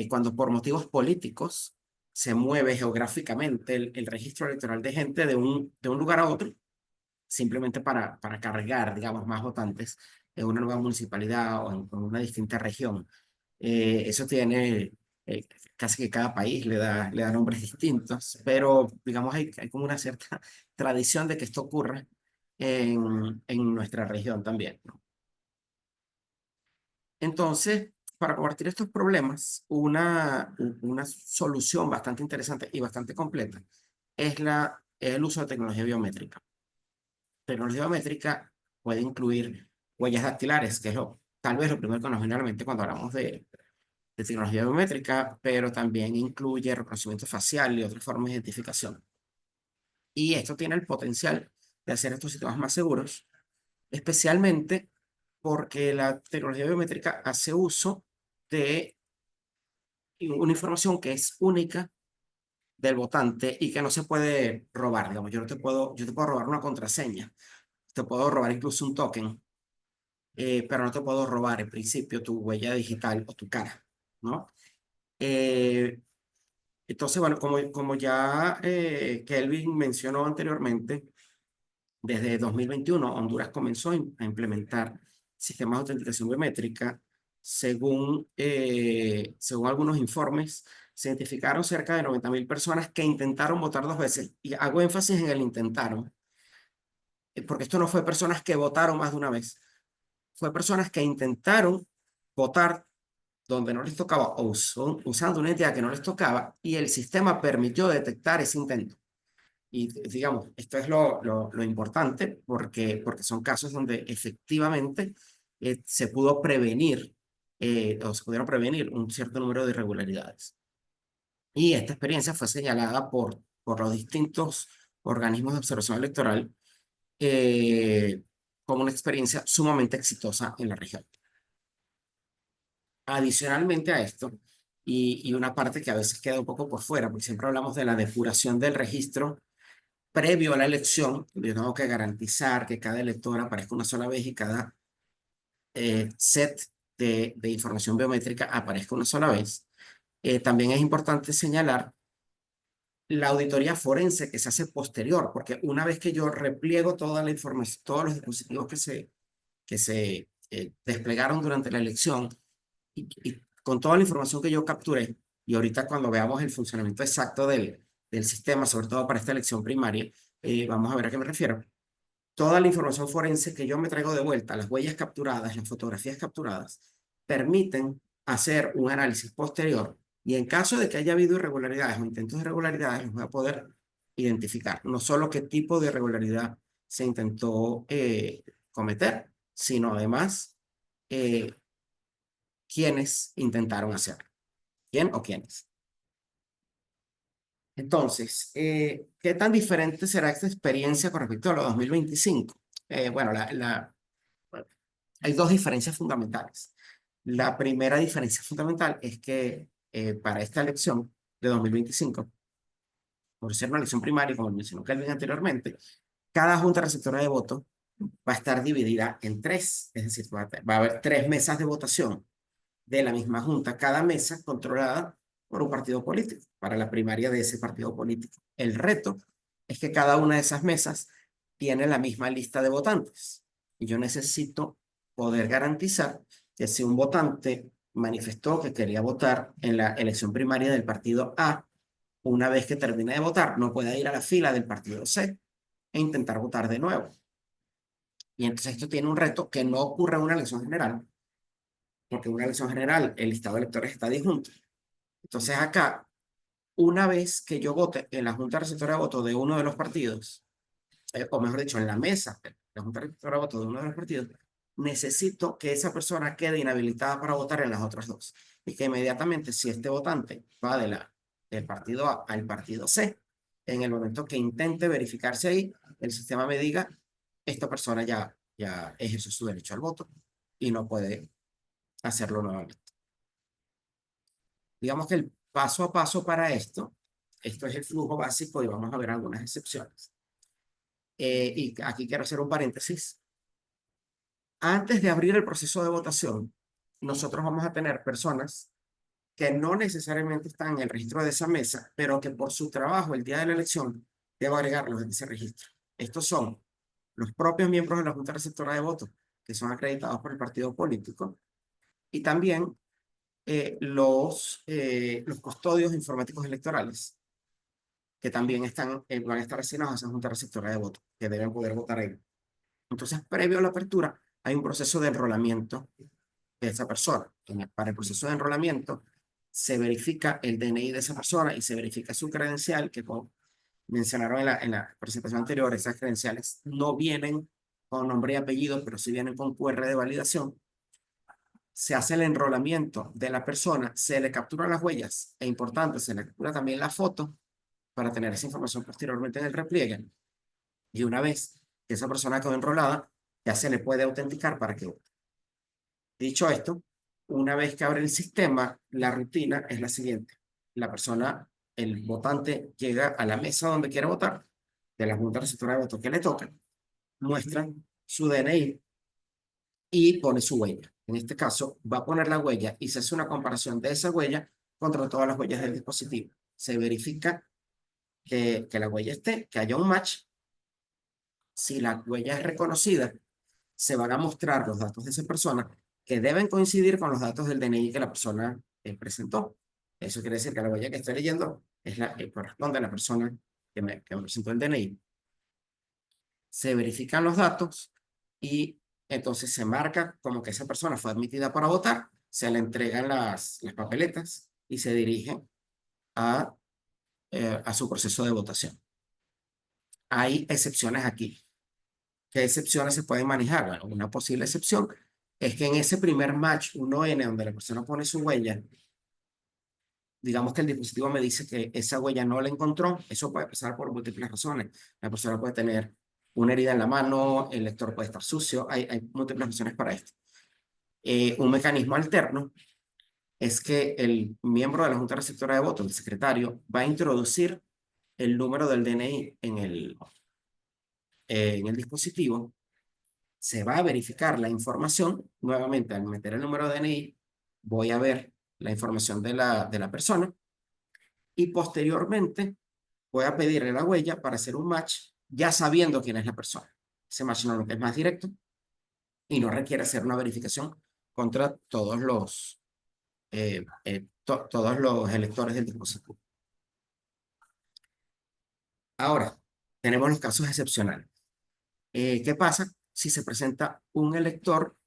cuando por motivos políticos se mueve geográficamente el registro electoral de gente de un lugar a otro, simplemente para cargar, digamos, más votantes en una nueva municipalidad o en una distinta región. Eso tiene, casi que cada país le da nombres distintos, pero digamos hay como una cierta tradición de que esto ocurra en nuestra región también, ¿no? Entonces, para combatir estos problemas, una solución bastante interesante y bastante completa es el uso de tecnología biométrica. Tecnología biométrica puede incluir huellas dactilares, que es tal vez lo primero que nos viene a la mente cuando hablamos de tecnología biométrica, pero también incluye reconocimiento facial y otras formas de identificación. Y esto tiene el potencial de hacer estos sistemas más seguros, especialmente porque la tecnología biométrica hace uso de una información que es única del votante y que no se puede robar. Digamos, yo te puedo robar una contraseña, te puedo robar incluso un token, pero no te puedo robar en principio tu huella digital o tu cara, ¿no? Eh, entonces, bueno, como ya Kelvin mencionó anteriormente, desde 2021 Honduras comenzó a implementar sistemas de autenticación biométrica. Según algunos informes, se identificaron cerca de 90.000 personas que intentaron votar dos veces. Y hago énfasis en el intentaron, porque esto no fue personas que votaron más de una vez, fue personas que intentaron votar donde no les tocaba o usando una entidad que no les tocaba y el sistema permitió detectar ese intento. Y digamos, esto es lo importante porque son casos donde efectivamente se pudo prevenir o se pudieron prevenir un cierto número de irregularidades. Y esta experiencia fue señalada por los distintos organismos de observación electoral eh, como una experiencia sumamente exitosa en la región. Adicionalmente a esto, y una parte que a veces queda un poco por fuera, porque siempre hablamos de la depuración del registro previo a la elección, yo tengo que garantizar que cada elector aparezca una sola vez y cada set de información biométrica aparezca una sola vez. También es importante señalar la auditoría forense que se hace posterior, porque una vez que yo repliego toda la información, todos los dispositivos que se desplegaron durante la elección y con toda la información que yo capturé, y ahorita cuando veamos el funcionamiento exacto del sistema, sobre todo para esta elección primaria, vamos a ver a qué me refiero. Toda la información forense que yo me traigo de vuelta, las huellas capturadas, las fotografías capturadas, permiten hacer un análisis posterior y en caso de que haya habido irregularidades o intentos de irregularidades, los voy a poder identificar. No solo qué tipo de irregularidad se intentó cometer, sino además eh, quiénes intentaron hacerlo. ¿Quién o quiénes? Entonces, ¿qué tan diferente será esta experiencia con respecto a los 2025? Bueno, hay dos diferencias fundamentales. La primera diferencia fundamental es que para esta elección de 2025 por ser una elección primaria, como mencionó Kelvin anteriormente, cada junta receptora de votos va a estar dividida en tres, es decir, va a haber 3 mesas de votación de la misma junta, cada mesa controlada por un partido político, para la primaria de ese partido político. El reto es que cada una de esas mesas tiene la misma lista de votantes. Y yo necesito poder garantizar que si un votante manifestó que quería votar en la elección primaria del partido A, una vez que termine de votar, no pueda ir a la fila del partido C e intentar votar de nuevo. Y entonces esto tiene un reto que no ocurre en una elección general, porque en una elección general el listado de electores está disjunto. Entonces acá, una vez que yo vote en la junta receptora de votos de uno de los partidos, o mejor dicho, en la mesa de la junta receptora de votos de uno de los partidos, necesito que esa persona quede inhabilitada para votar en las otras dos. Y que inmediatamente, si este votante va del partido A al partido C, en el momento que intente verificarse ahí, el sistema me diga, esta persona ya ejerció su derecho al voto y no puede hacerlo nuevamente. Digamos que el paso a paso para esto es el flujo básico y vamos a ver algunas excepciones. Y aquí quiero hacer un paréntesis. Antes de abrir el proceso de votación, nosotros vamos a tener personas que no necesariamente están en el registro de esa mesa, pero que por su trabajo el día de la elección debo agregarlos en ese registro. Estos son los propios miembros de la Junta Receptora de Votos, que son acreditados por el partido político, y también los custodios informáticos electorales, que también van a estar asignados a esa Junta Receptora de Votos, que deben poder votar ahí. Entonces, previo a la apertura, hay un proceso de enrolamiento de esa persona. Para el proceso de enrolamiento, se verifica el DNI de esa persona y se verifica su credencial, que como mencionaron en la presentación anterior, esas credenciales no vienen con nombre y apellido, pero sí vienen con QR de validación. Se hace el enrolamiento de la persona, se le capturan las huellas, e importante, se le captura también la foto para tener esa información posteriormente en el repliegue. Y una vez que esa persona quedó enrolada, ya se le puede autenticar para que vote. Dicho esto, una vez que abre el sistema, la rutina es la siguiente. La persona, el votante, llega a la mesa donde quiere votar, de la junta receptora de votos que le toca, muestra su DNI y pone su huella. En este caso, va a poner la huella y se hace una comparación de esa huella contra todas las huellas del dispositivo. Se verifica que la huella esté, que haya un match. Si la huella es reconocida, se van a mostrar los datos de esa persona que deben coincidir con los datos del DNI que la persona presentó. Eso quiere decir que la huella que estoy leyendo es la que corresponde a la persona que me presentó el DNI. Se verifican los datos y entonces se marca como que esa persona fue admitida para votar, se le entregan las papeletas y se dirige a su proceso de votación. Hay excepciones aquí. ¿Qué excepciones se pueden manejar? Bueno, una posible excepción es que en ese primer match 1N donde la persona pone su huella, digamos que el dispositivo me dice que esa huella no la encontró. Eso puede pasar por múltiples razones. La persona puede tener una herida en la mano, el lector puede estar sucio, hay múltiples razones para esto. Un mecanismo alterno es que el miembro de la Junta Receptora de Votos, el secretario, va a introducir el número del DNI en el dispositivo. Se va a verificar la información. Nuevamente, al meter el número de DNI, voy a ver la información de la persona y posteriormente voy a pedirle la huella para hacer un match ya sabiendo quién es la persona. Ese match normalmente es más directo y no requiere hacer una verificación contra todos los electores del dispositivo. Ahora, tenemos los casos excepcionales. ¿Qué pasa si se presenta un elector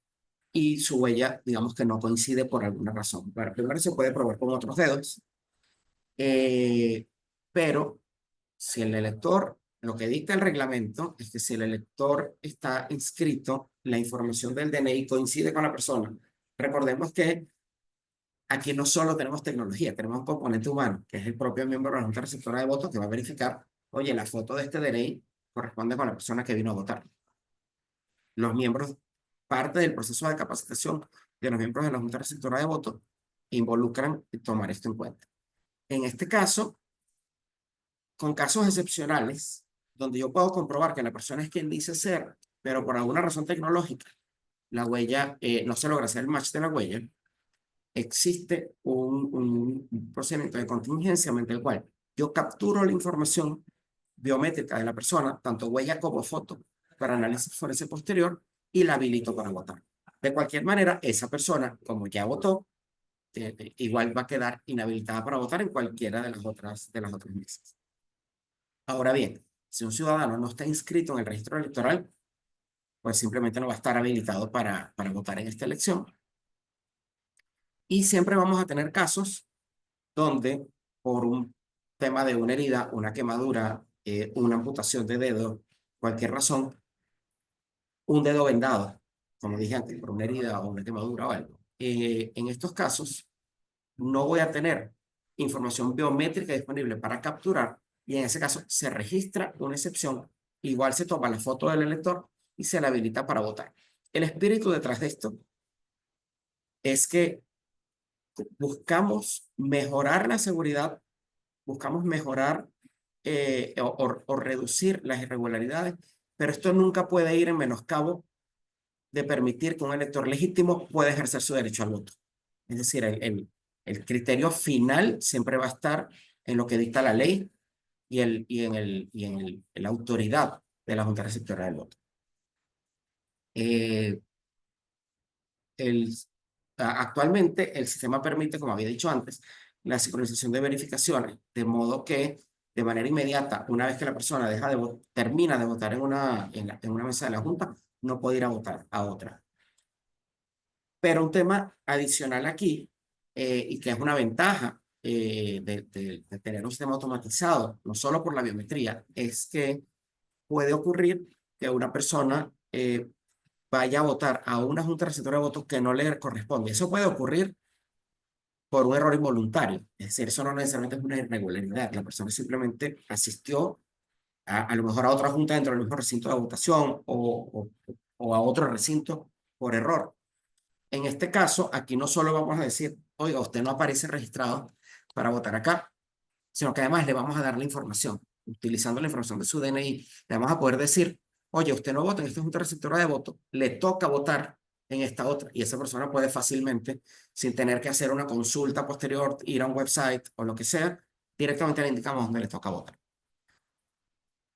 y su huella, digamos que no coincide por alguna razón? Bueno, primero se puede probar con otros dedos, pero si el elector, lo que dicta el reglamento es que si el elector está inscrito, la información del DNI coincide con la persona. Recordemos que aquí no solo tenemos tecnología, tenemos un componente humano, que es el propio miembro de la Junta Receptora de Votos que va a verificar, oye, la foto de este DNI corresponde con la persona que vino a votar. Los miembros, parte del proceso de capacitación de los miembros de la Junta Receptora de Votos involucran tomar esto en cuenta. En este caso, con casos excepcionales, donde yo puedo comprobar que la persona es quien dice ser, pero por alguna razón tecnológica, la huella, no se logra hacer el match de la huella, existe un procedimiento de contingencia mediante el cual yo capturo la información biométrica de la persona, tanto huella como foto, para análisis forense posterior y la habilito para votar. De cualquier manera, esa persona, como ya votó, igual va a quedar inhabilitada para votar en cualquiera de las otras mesas. Ahora bien, si un ciudadano no está inscrito en el registro electoral, pues simplemente no va a estar habilitado para votar en esta elección. Y siempre vamos a tener casos donde por un tema de una herida, una quemadura, una amputación de dedo, cualquier razón, un dedo vendado, como dije antes, por una herida o una quemadura o algo. En estos casos, no voy a tener información biométrica disponible para capturar y en ese caso se registra una excepción. Igual se toma la foto del elector y se le habilita para votar. El espíritu detrás de esto es que buscamos mejorar la seguridad, buscamos mejorar o reducir las irregularidades, pero esto nunca puede ir en menoscabo de permitir que un elector legítimo pueda ejercer su derecho al voto. Es decir, el criterio final siempre va a estar en lo que dicta la ley y en la autoridad de la Junta Receptora del Voto. Actualmente el sistema permite, como había dicho antes, la sincronización de verificaciones, de modo que de manera inmediata, una vez que la persona termina de votar en una mesa de la Junta, no puede ir a votar a otra. Pero un tema adicional aquí, y que es una ventaja de tener un sistema automatizado, no solo por la biometría, es que puede ocurrir que una persona vaya a votar a una junta receptora de votos que no le corresponde. Eso puede ocurrir por un error involuntario. Es decir, eso no necesariamente es una irregularidad. La persona simplemente asistió a lo mejor a otra junta dentro del mismo recinto de votación o a otro recinto por error. En este caso, aquí no solo vamos a decir, oiga, usted no aparece registrado para votar acá, sino que además le vamos a dar la información. Utilizando la información de su DNI, le vamos a poder decir, oye, usted no vota en esta junta receptora de voto, le toca votar en esta otra. Y esa persona puede fácilmente, sin tener que hacer una consulta posterior, ir a un website o lo que sea, directamente le indicamos dónde le toca votar.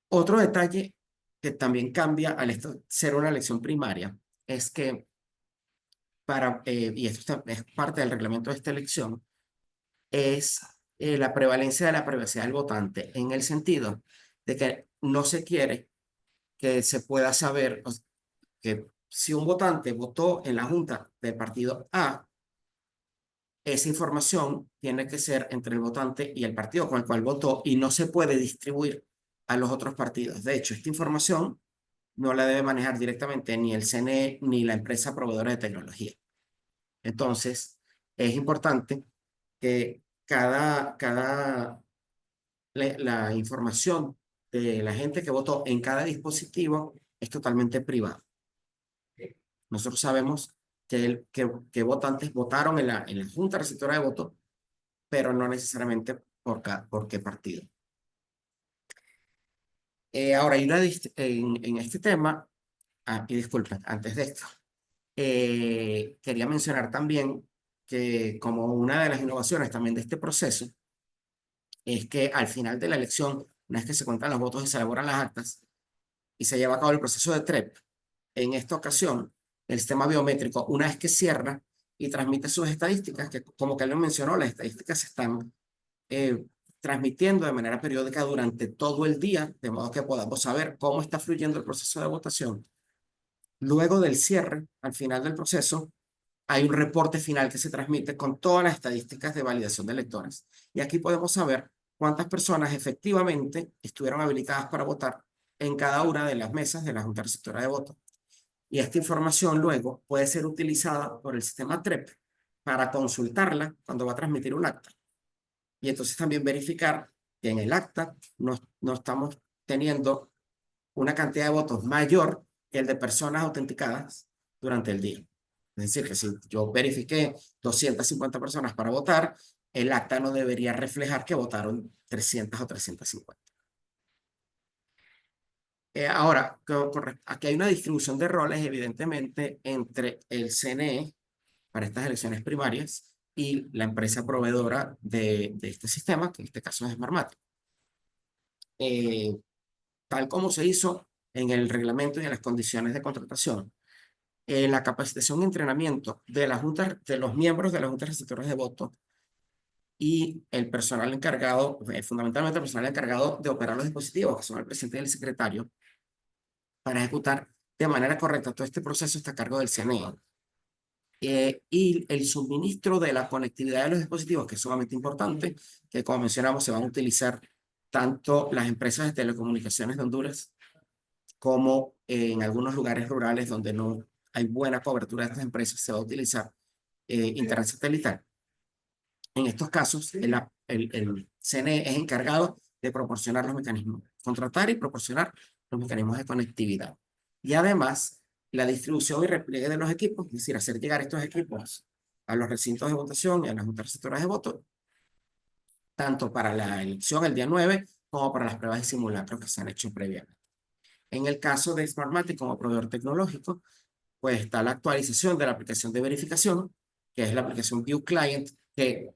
Otro detalle que también cambia al ser una elección primaria es que y esto es parte del reglamento de esta elección, es la prevalencia de la privacidad del votante, en el sentido de que no se quiere que se pueda saber que si un votante votó en la junta del partido A, esa información tiene que ser entre el votante y el partido con el cual votó y no se puede distribuir a los otros partidos. De hecho, esta información no la debe manejar directamente ni el CNE ni la empresa proveedora de tecnología. Entonces, es importante que la información de la gente que votó en cada dispositivo es totalmente privada. Nosotros sabemos que votantes votaron en la Junta Receptora de Votos, pero no necesariamente por qué partido. Ahora, en este tema, y disculpen, antes de esto, quería mencionar también que como una de las innovaciones también de este proceso, es que al final de la elección, una vez que se cuentan los votos y se elaboran las actas, y se lleva a cabo el proceso de TREP, en esta ocasión, el sistema biométrico, una vez que cierra y transmite sus estadísticas, que como que él lo mencionó, las estadísticas se están transmitiendo de manera periódica durante todo el día, de modo que podamos saber cómo está fluyendo el proceso de votación. Luego del cierre, al final del proceso, hay un reporte final que se transmite con todas las estadísticas de validación de electores. Y aquí podemos saber cuántas personas efectivamente estuvieron habilitadas para votar en cada una de las mesas de la Junta Receptora de Votos. Y esta información luego puede ser utilizada por el sistema TREP para consultarla cuando va a transmitir un acta. Y entonces también verificar que en el acta no estamos teniendo una cantidad de votos mayor que el de personas autenticadas durante el día. Es decir, que si yo verifiqué 250 personas para votar, el acta no debería reflejar que votaron 300 o 350. Ahora, aquí hay una distribución de roles, evidentemente, entre el CNE para estas elecciones primarias y la empresa proveedora de este sistema, que en este caso es Smartmatic. Tal como se hizo en el reglamento y en las condiciones de contratación, la capacitación y entrenamiento de la junta, de los miembros de las juntas receptoras de voto y el personal encargado, fundamentalmente el personal encargado de operar los dispositivos, que son el presidente y el secretario, para ejecutar de manera correcta todo este proceso está a cargo del CNE. Y el suministro de la conectividad de los dispositivos, que es sumamente importante, que como mencionamos se van a utilizar tanto las empresas de telecomunicaciones de Honduras como en algunos lugares rurales donde no hay buena cobertura de estas empresas, se va a utilizar internet satelital. En estos casos, el CNE es encargado de proporcionar los mecanismos, contratar y proporcionar los mecanismos de conectividad. Y además, la distribución y repliegue de los equipos, es decir, hacer llegar estos equipos a los recintos de votación y a las juntas receptoras de voto, tanto para la elección el día 9 como para las pruebas de simulacros que se han hecho previamente. En el caso de Smartmatic como proveedor tecnológico, pues está la actualización de la aplicación de verificación, que es la aplicación View Client, que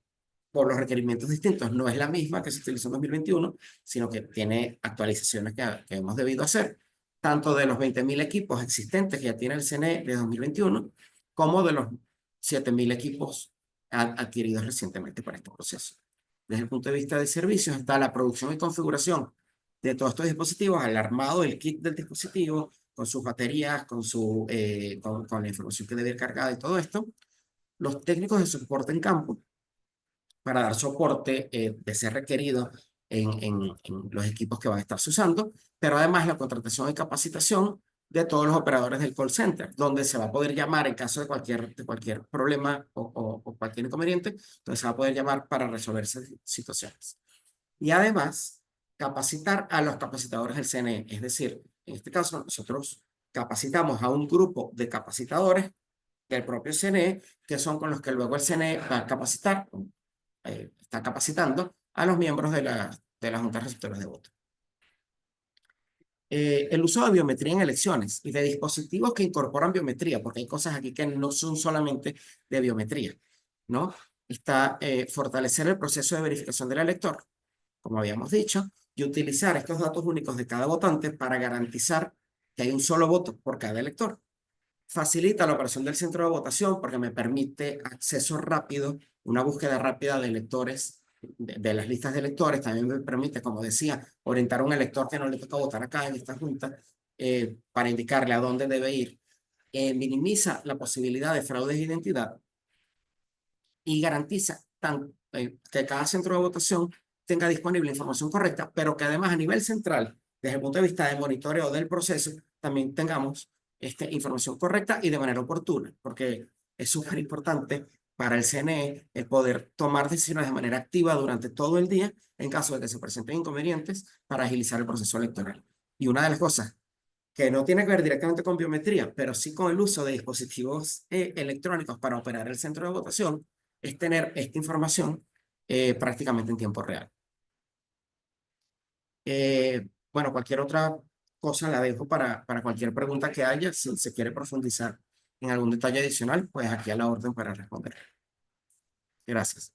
por los requerimientos distintos no es la misma que se utilizó en 2021, sino que tiene actualizaciones que hemos debido hacer, tanto de los 20.000 equipos existentes que ya tiene el CNE de 2021, como de los 7.000 equipos adquiridos recientemente para este proceso. Desde el punto de vista de servicios está la producción y configuración de todos estos dispositivos, el armado del kit del dispositivo, con sus baterías, con la información que debe ir cargada y todo esto. Los técnicos de soporte en campo, para dar soporte de ser requerido en los equipos que van a estarse usando, pero además la contratación y capacitación de todos los operadores del call center, donde se va a poder llamar en caso de cualquier problema o cualquier inconveniente, entonces se va a poder llamar para resolver esas situaciones. Y además, capacitar a los capacitadores del CNE, es decir, en este caso nosotros capacitamos a un grupo de capacitadores del propio CNE, que son con los que luego el CNE va a capacitar, está capacitando a los miembros de las juntas receptoras de voto. El uso de biometría en elecciones y de dispositivos que incorporan biometría, porque hay cosas aquí que no son solamente de biometría, ¿no? Está fortalecer el proceso de verificación del elector, como habíamos dicho, y utilizar estos datos únicos de cada votante para garantizar que hay un solo voto por cada elector. Facilita la operación del centro de votación porque me permite acceso rápido, una búsqueda rápida de electores, de las listas de electores. También me permite, como decía, orientar a un elector que no le toca votar acá en esta junta para indicarle a dónde debe ir. Minimiza la posibilidad de fraudes de identidad y garantiza que cada centro de votación tenga disponible información correcta, pero que además a nivel central, desde el punto de vista de monitoreo del proceso, también tengamos información correcta y de manera oportuna, porque es súper importante para el CNE el poder tomar decisiones de manera activa durante todo el día en caso de que se presenten inconvenientes para agilizar el proceso electoral. Y una de las cosas que no tiene que ver directamente con biometría, pero sí con el uso de dispositivos electrónicos para operar el centro de votación, es tener esta información prácticamente en tiempo real. Bueno, cualquier otra cosa la dejo para cualquier pregunta que haya. Si se quiere profundizar en algún detalle adicional, pues aquí a la orden para responder. Gracias.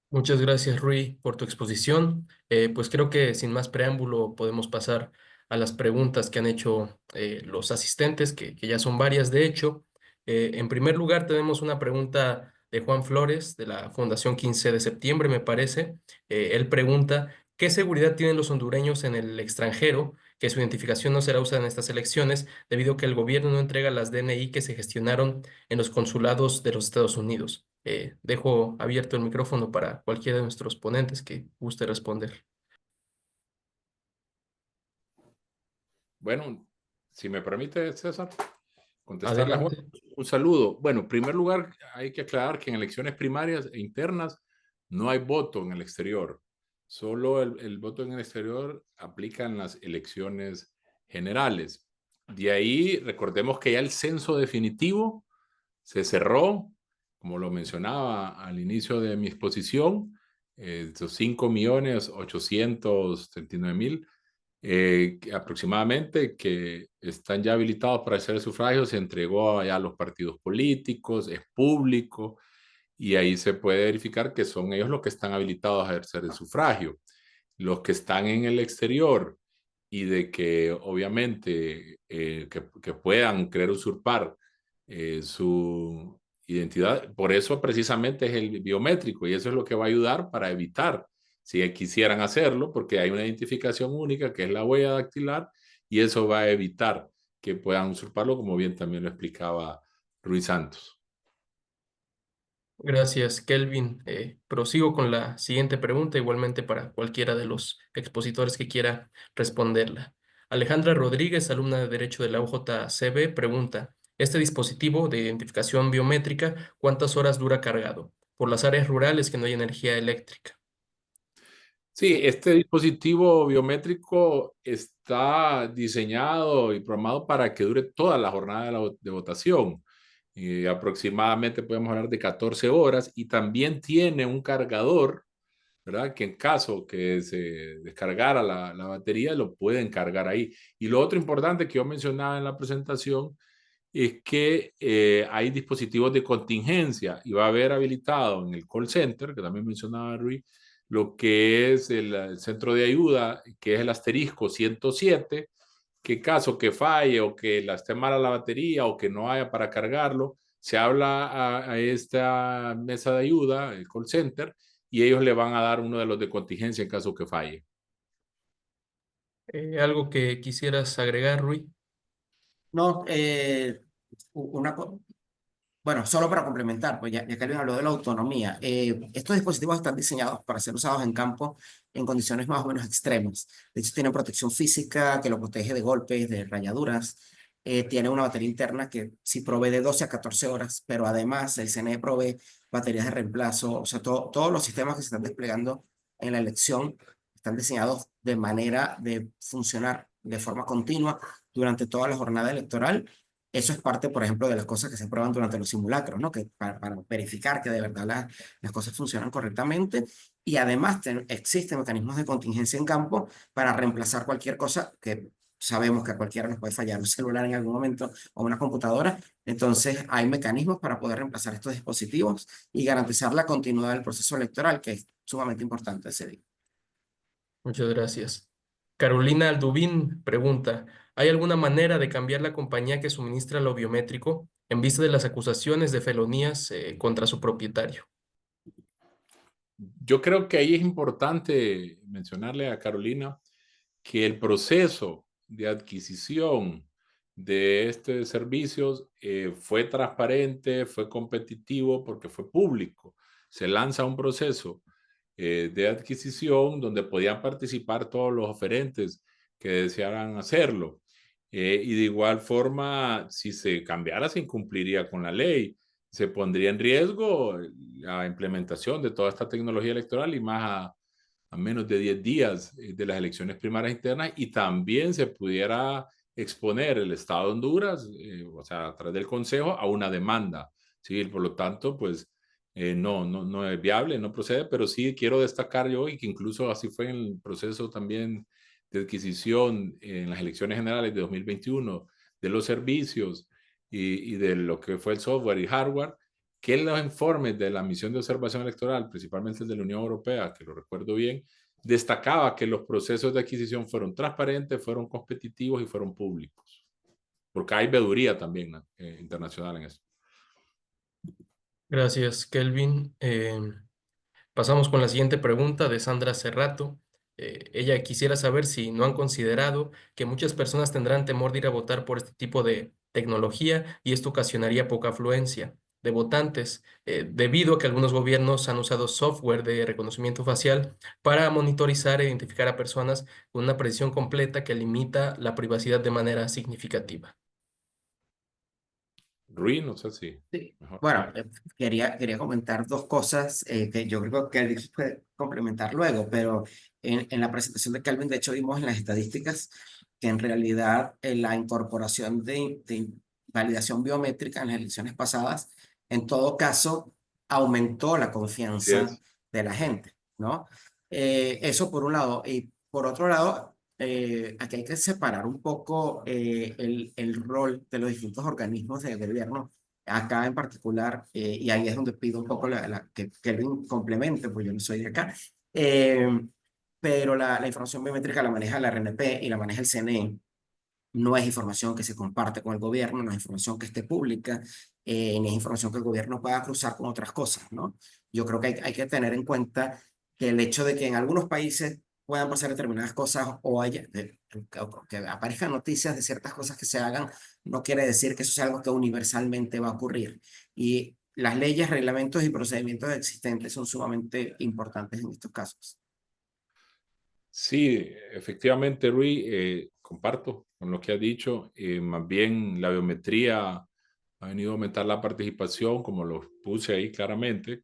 Muchas gracias, Rui, por tu exposición. Pues creo que sin más preámbulo podemos pasar a las preguntas que han hecho los asistentes, que ya son varias de hecho. En primer lugar, tenemos una pregunta de Juan Flores, de la Fundación 15 de septiembre, me parece. Él pregunta, ¿qué seguridad tienen los hondureños en el extranjero que su identificación no será usada en estas elecciones debido a que el gobierno no entrega las DNI que se gestionaron en los consulados de los Estados Unidos? Dejo abierto el micrófono para cualquiera de nuestros ponentes que guste responder. Bueno, si me permite, César, contestarle a Juan. Adelante. Un saludo. Bueno, en primer lugar, hay que aclarar que en elecciones primarias e internas no hay voto en el exterior. Solo el voto en el exterior aplica en las elecciones generales. De ahí, recordemos que ya el censo definitivo se cerró, como lo mencionaba al inicio de mi exposición, esos 5.839.000 aproximadamente, que están ya habilitados para hacer el sufragio, se entregó ya a los partidos políticos, es público, y ahí se puede verificar que son ellos los que están habilitados a ejercer el sufragio. Los que están en el exterior y de que obviamente que puedan querer usurpar su identidad, por eso precisamente es el biométrico, y eso es lo que va a ayudar para evitar, si quisieran hacerlo, porque hay una identificación única que es la huella dactilar, y eso va a evitar que puedan usurparlo, como bien también lo explicaba Ruiz Santos. Gracias, Kelvin. Prosigo con la siguiente pregunta, igualmente para cualquiera de los expositores que quiera responderla. Alejandra Rodríguez, alumna de Derecho de la UJCB, pregunta, ¿este dispositivo de identificación biométrica cuántas horas dura cargado? Por las áreas rurales que no hay energía eléctrica. Sí, este dispositivo biométrico está diseñado y programado para que dure toda la jornada de votación. Aproximadamente podemos hablar de 14 horas, y también tiene un cargador, ¿verdad? Que en caso que se descargara la batería, lo pueden cargar ahí. Y lo otro importante que yo mencionaba en la presentación es que hay dispositivos de contingencia, y va a haber habilitado en el call center, que también mencionaba Rui, lo que es el centro de ayuda, que es el asterisco 107, que caso que falle o que esté mala la batería o que no haya para cargarlo, se habla a esta mesa de ayuda, el call center, y ellos le van a dar uno de los de contingencia en caso que falle. ¿Algo que quisieras agregar, Rui? No, una, bueno, solo para complementar, pues ya que alguien habló de la autonomía, estos dispositivos están diseñados para ser usados en campo en condiciones más o menos extremas. De hecho, tienen protección física que lo protege de golpes, de rayaduras. Tiene una batería interna que sí provee de 12 a 14 horas, pero además el CNE provee baterías de reemplazo. O sea, todos los sistemas que se están desplegando en la elección están diseñados de manera de funcionar de forma continua durante toda la jornada electoral. Eso es parte, por ejemplo, de las cosas que se prueban durante los simulacros, ¿no? Que para verificar que de verdad las cosas funcionan correctamente. Y además existen mecanismos de contingencia en campo para reemplazar cualquier cosa que sabemos que a cualquiera nos puede fallar un celular en algún momento o una computadora. Entonces, hay mecanismos para poder reemplazar estos dispositivos y garantizar la continuidad del proceso electoral, que es sumamente importante ese día. Muchas gracias. Carolina Aldubín pregunta, ¿hay alguna manera de cambiar la compañía que suministra lo biométrico en vista de las acusaciones de felonías contra su propietario? Yo creo que ahí es importante mencionarle a Carolina que el proceso de adquisición de estos servicios fue transparente, fue competitivo porque fue público. Se lanza un proceso de adquisición donde podían participar todos los oferentes que desearan hacerlo. Y de igual forma, si se cambiara, se incumpliría con la ley. Se pondría en riesgo la implementación de toda esta tecnología electoral, y más a menos de 10 días de las elecciones primarias internas, y también se pudiera exponer el Estado de Honduras, o sea, a través del Consejo, a una demanda civil. Por lo tanto, pues no es viable, no procede, pero sí quiero destacar yo, y que incluso así fue en el proceso también de adquisición en las elecciones generales de 2021 de los servicios y de lo que fue el software y hardware, que los informes de la misión de observación electoral, principalmente el de la Unión Europea, que lo recuerdo bien, destacaba que los procesos de adquisición fueron transparentes, fueron competitivos y fueron públicos, porque hay veeduría también internacional en eso. Gracias, Kelvin. Pasamos con la siguiente pregunta de Sandra Cerrato. Ella quisiera saber si no han considerado que muchas personas tendrán temor de ir a votar por este tipo de tecnología y esto ocasionaría poca afluencia de votantes, debido a que algunos gobiernos han usado software de reconocimiento facial para monitorizar e identificar a personas con una precisión completa que limita la privacidad de manera significativa. Rui, no sé si Sí. mejor. Bueno, quería comentar dos cosas que yo creo que Calvin puede complementar luego, pero en la presentación de Calvin, de hecho, vimos en las estadísticas que en realidad la incorporación de validación biométrica en las elecciones pasadas, en todo caso, aumentó la Así confianza es. de la gente, ¿no? Eso por un lado. Y por otro lado, aquí hay que separar un poco el rol de los distintos organismos de gobierno. Acá en particular, y ahí es donde pido un poco que Kelvin complemente, pues yo no soy de acá, eh, pero la información biométrica la maneja la RNP y la maneja el CNE. No es información que se comparte con el gobierno, no es información que esté pública, ni es información que el gobierno pueda cruzar con otras cosas, ¿no? Yo creo que hay que tener en cuenta que el hecho de que en algunos países puedan pasar determinadas cosas o que aparezcan noticias de ciertas cosas que se hagan, no quiere decir que eso sea algo que universalmente va a ocurrir. Y las leyes, reglamentos y procedimientos existentes son sumamente importantes en estos casos. Sí, efectivamente, Rui, comparto con lo que has dicho. Más bien la biometría ha venido a aumentar la participación, como lo puse ahí claramente,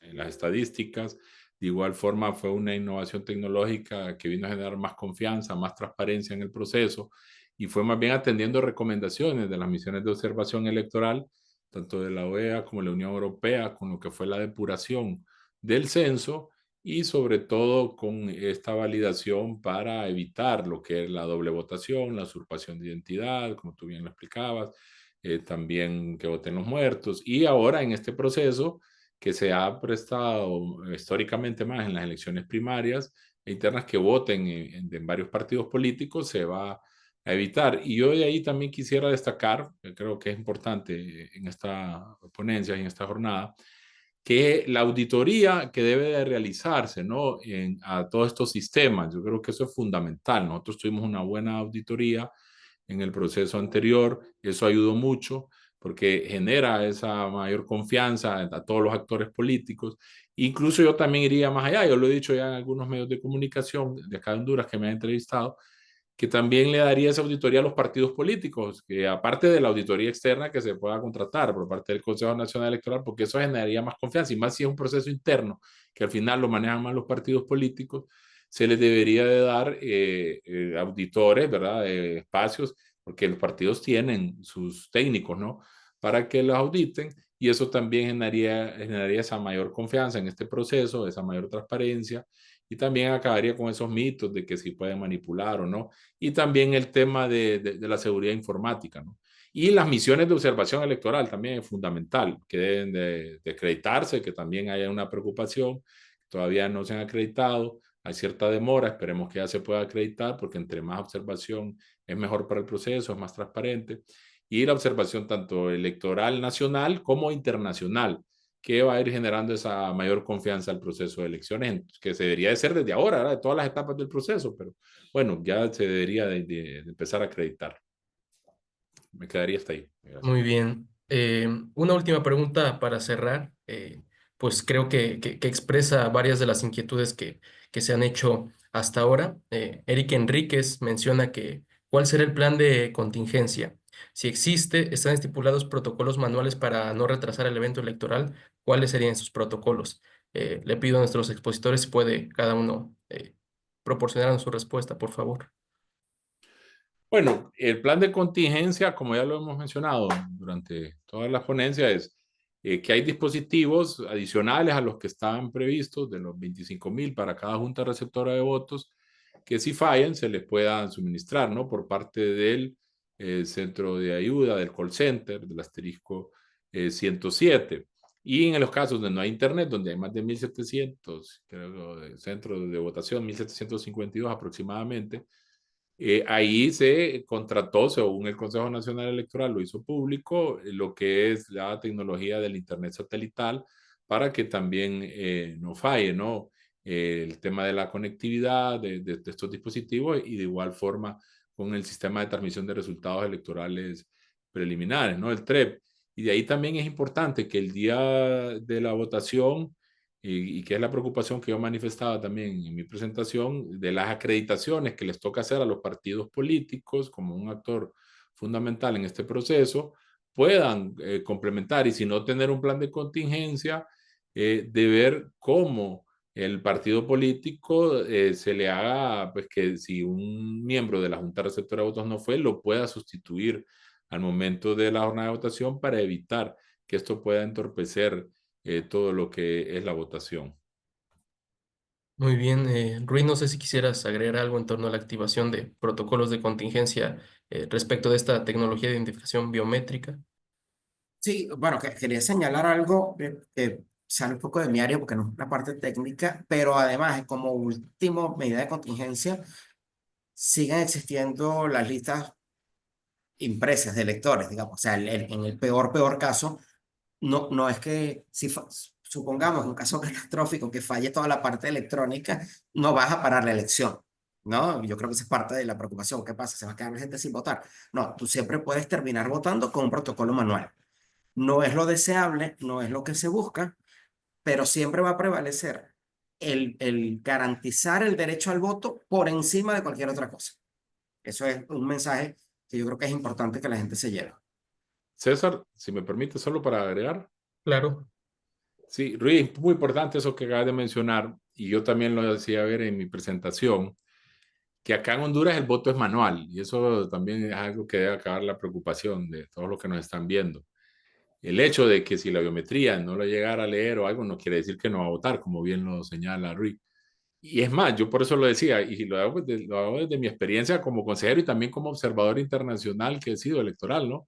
en las estadísticas. De igual forma, fue una innovación tecnológica que vino a generar más confianza, más transparencia en el proceso y fue más bien atendiendo recomendaciones de las misiones de observación electoral, tanto de la OEA como de la Unión Europea, con lo que fue la depuración del censo y sobre todo con esta validación para evitar lo que es la doble votación, la usurpación de identidad, como tú bien lo explicabas, también que voten los muertos. Y ahora en este proceso que se ha prestado históricamente más en las elecciones primarias e internas que voten en varios partidos políticos, se va a evitar. Y yo de ahí también quisiera destacar, que creo que es importante en esta ponencia y en esta jornada, que la auditoría que debe de realizarse, ¿no? A todos estos sistemas, yo creo que eso es fundamental. Nosotros tuvimos una buena auditoría en el proceso anterior, eso ayudó mucho porque genera esa mayor confianza a todos los actores políticos. Incluso yo también iría más allá, yo lo he dicho ya en algunos medios de comunicación de acá de Honduras que me han entrevistado, que también le daría esa auditoría a los partidos políticos, que aparte de la auditoría externa que se pueda contratar por parte del Consejo Nacional Electoral, porque eso generaría más confianza y más si es un proceso interno, que al final lo manejan más los partidos políticos, se les debería de dar auditores, ¿verdad? Espacios, porque los partidos tienen sus técnicos, ¿no? Para que los auditen y eso también generaría esa mayor confianza en este proceso, esa mayor transparencia y también acabaría con esos mitos de que si pueden manipular o no y también el tema de la seguridad informática, ¿no? Y las misiones de observación electoral también es fundamental, que deben de acreditarse, que también haya una preocupación, todavía no se han acreditado, hay cierta demora, esperemos que ya se pueda acreditar, porque entre más observación es mejor para el proceso, es más transparente, y la observación tanto electoral nacional como internacional, que va a ir generando esa mayor confianza al proceso de elecciones, que se debería de ser desde ahora, ¿verdad? De todas las etapas del proceso, pero bueno, ya se debería de empezar a acreditar. Me quedaría hasta ahí. Gracias. Muy bien. Una última pregunta para cerrar. Pues creo que expresa varias de las inquietudes que se han hecho hasta ahora. Eric Enríquez menciona que ¿cuál será el plan de contingencia? Si existe, ¿están estipulados protocolos manuales para no retrasar el evento electoral? ¿Cuáles serían esos protocolos? Le pido a nuestros expositores si puede cada uno proporcionarnos su respuesta, por favor. Bueno, el plan de contingencia, como ya lo hemos mencionado durante todas las ponencias, es que hay dispositivos adicionales a los que estaban previstos, de los 25,000 para cada junta receptora de votos, que si fallan se les puedan suministrar, ¿no? Por parte del centro de ayuda, del call center, del asterisco 107. Y en los casos donde no hay internet, donde hay más de 1,700, creo, centros de votación, 1,752 aproximadamente, ahí se contrató, según el Consejo Nacional Electoral, lo hizo público, lo que es la tecnología del Internet satelital para que también no falle, ¿no? El tema de la conectividad de estos dispositivos y de igual forma con el sistema de transmisión de resultados electorales preliminares, ¿no? El TREP. Y de ahí también es importante que el día de la votación y que es la preocupación que yo manifestaba también en mi presentación, de las acreditaciones que les toca hacer a los partidos políticos como un actor fundamental en este proceso, puedan complementar y si no tener un plan de contingencia, de ver cómo el partido político se le haga, pues que si un miembro de la Junta Receptora de Votos no fue, lo pueda sustituir al momento de la jornada de votación para evitar que esto pueda entorpecer todo lo que es la votación. Muy bien, Rui, no sé si quisieras agregar algo en torno a la activación de protocolos de contingencia respecto de esta tecnología de identificación biométrica. Sí, bueno, quería señalar algo que sale un poco de mi área porque no es una parte técnica, pero además, como último medida de contingencia, siguen existiendo las listas impresas de lectores, digamos. O sea, en el peor caso, no es que si supongamos un caso catastrófico que falle toda la parte electrónica, no vas a parar la elección, ¿no? Yo creo que esa es parte de la preocupación. ¿Qué pasa? ¿Se va a quedar la gente sin votar? No, tú siempre puedes terminar votando con un protocolo manual. No es lo deseable, no es lo que se busca, pero siempre va a prevalecer el garantizar el derecho al voto por encima de cualquier otra cosa. Eso es un mensaje que yo creo que es importante que la gente se lleve. César, si me permite, solo para agregar. Claro, Sí, Ruiz, muy importante eso que acabas de mencionar, y yo también lo decía ver en mi presentación, que acá en Honduras el voto es manual, y eso también es algo que debe acabar la preocupación de todos los que nos están viendo. El hecho de que si la biometría no lo llegara a leer o algo, no quiere decir que no va a votar, como bien lo señala Ruiz. Y es más, yo por eso lo decía, y lo hago desde mi experiencia como consejero y también como observador internacional que he sido electoral, ¿no?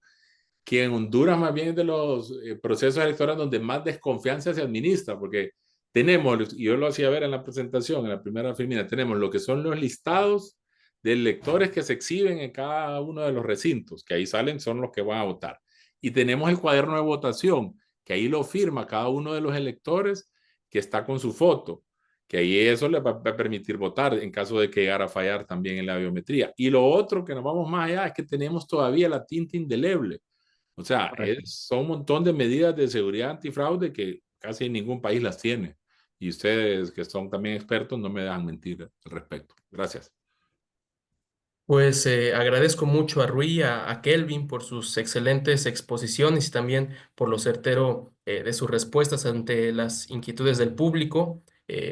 Que en Honduras más bien es de los procesos electorales donde más desconfianza se administra, porque tenemos, y yo lo hacía ver en la presentación, en la primera filmina, tenemos lo que son los listados de electores que se exhiben en cada uno de los recintos, que ahí salen, son los que van a votar. Y tenemos el cuaderno de votación, que ahí lo firma cada uno de los electores que está con su foto, que ahí eso les va a permitir votar en caso de que llegara a fallar también en la biometría. Y lo otro que nos vamos más allá es que tenemos todavía la tinta indeleble. O sea, correcto. son un montón de medidas de seguridad antifraude que casi ningún país las tiene. Y ustedes, que son también expertos, no me dejan mentir al respecto. Gracias. Pues agradezco mucho a Rui, a Kelvin por sus excelentes exposiciones y también por lo certero de sus respuestas ante las inquietudes del público.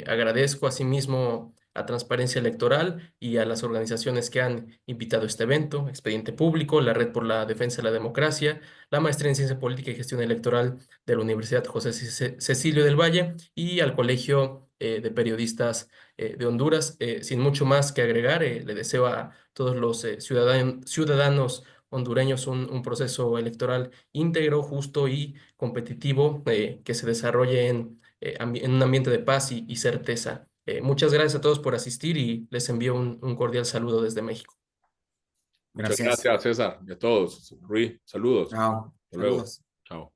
Agradezco asimismo a Transparencia Electoral y a las organizaciones que han invitado a este evento, Expediente Público, la Red por la Defensa de la Democracia, la Maestría en Ciencia Política y Gestión Electoral de la Universidad José Cecilio del Valle y al Colegio de Periodistas de Honduras. Sin mucho más que agregar, le deseo a todos los ciudadanos hondureños un proceso electoral íntegro, justo y competitivo que se desarrolle en un ambiente de paz y certeza. Muchas gracias a todos por asistir y les envío un cordial saludo desde México. Muchas Gracias. gracias, César, y a todos. Ruiz, saludos. Chao. Hasta luego. Saludos. Chao.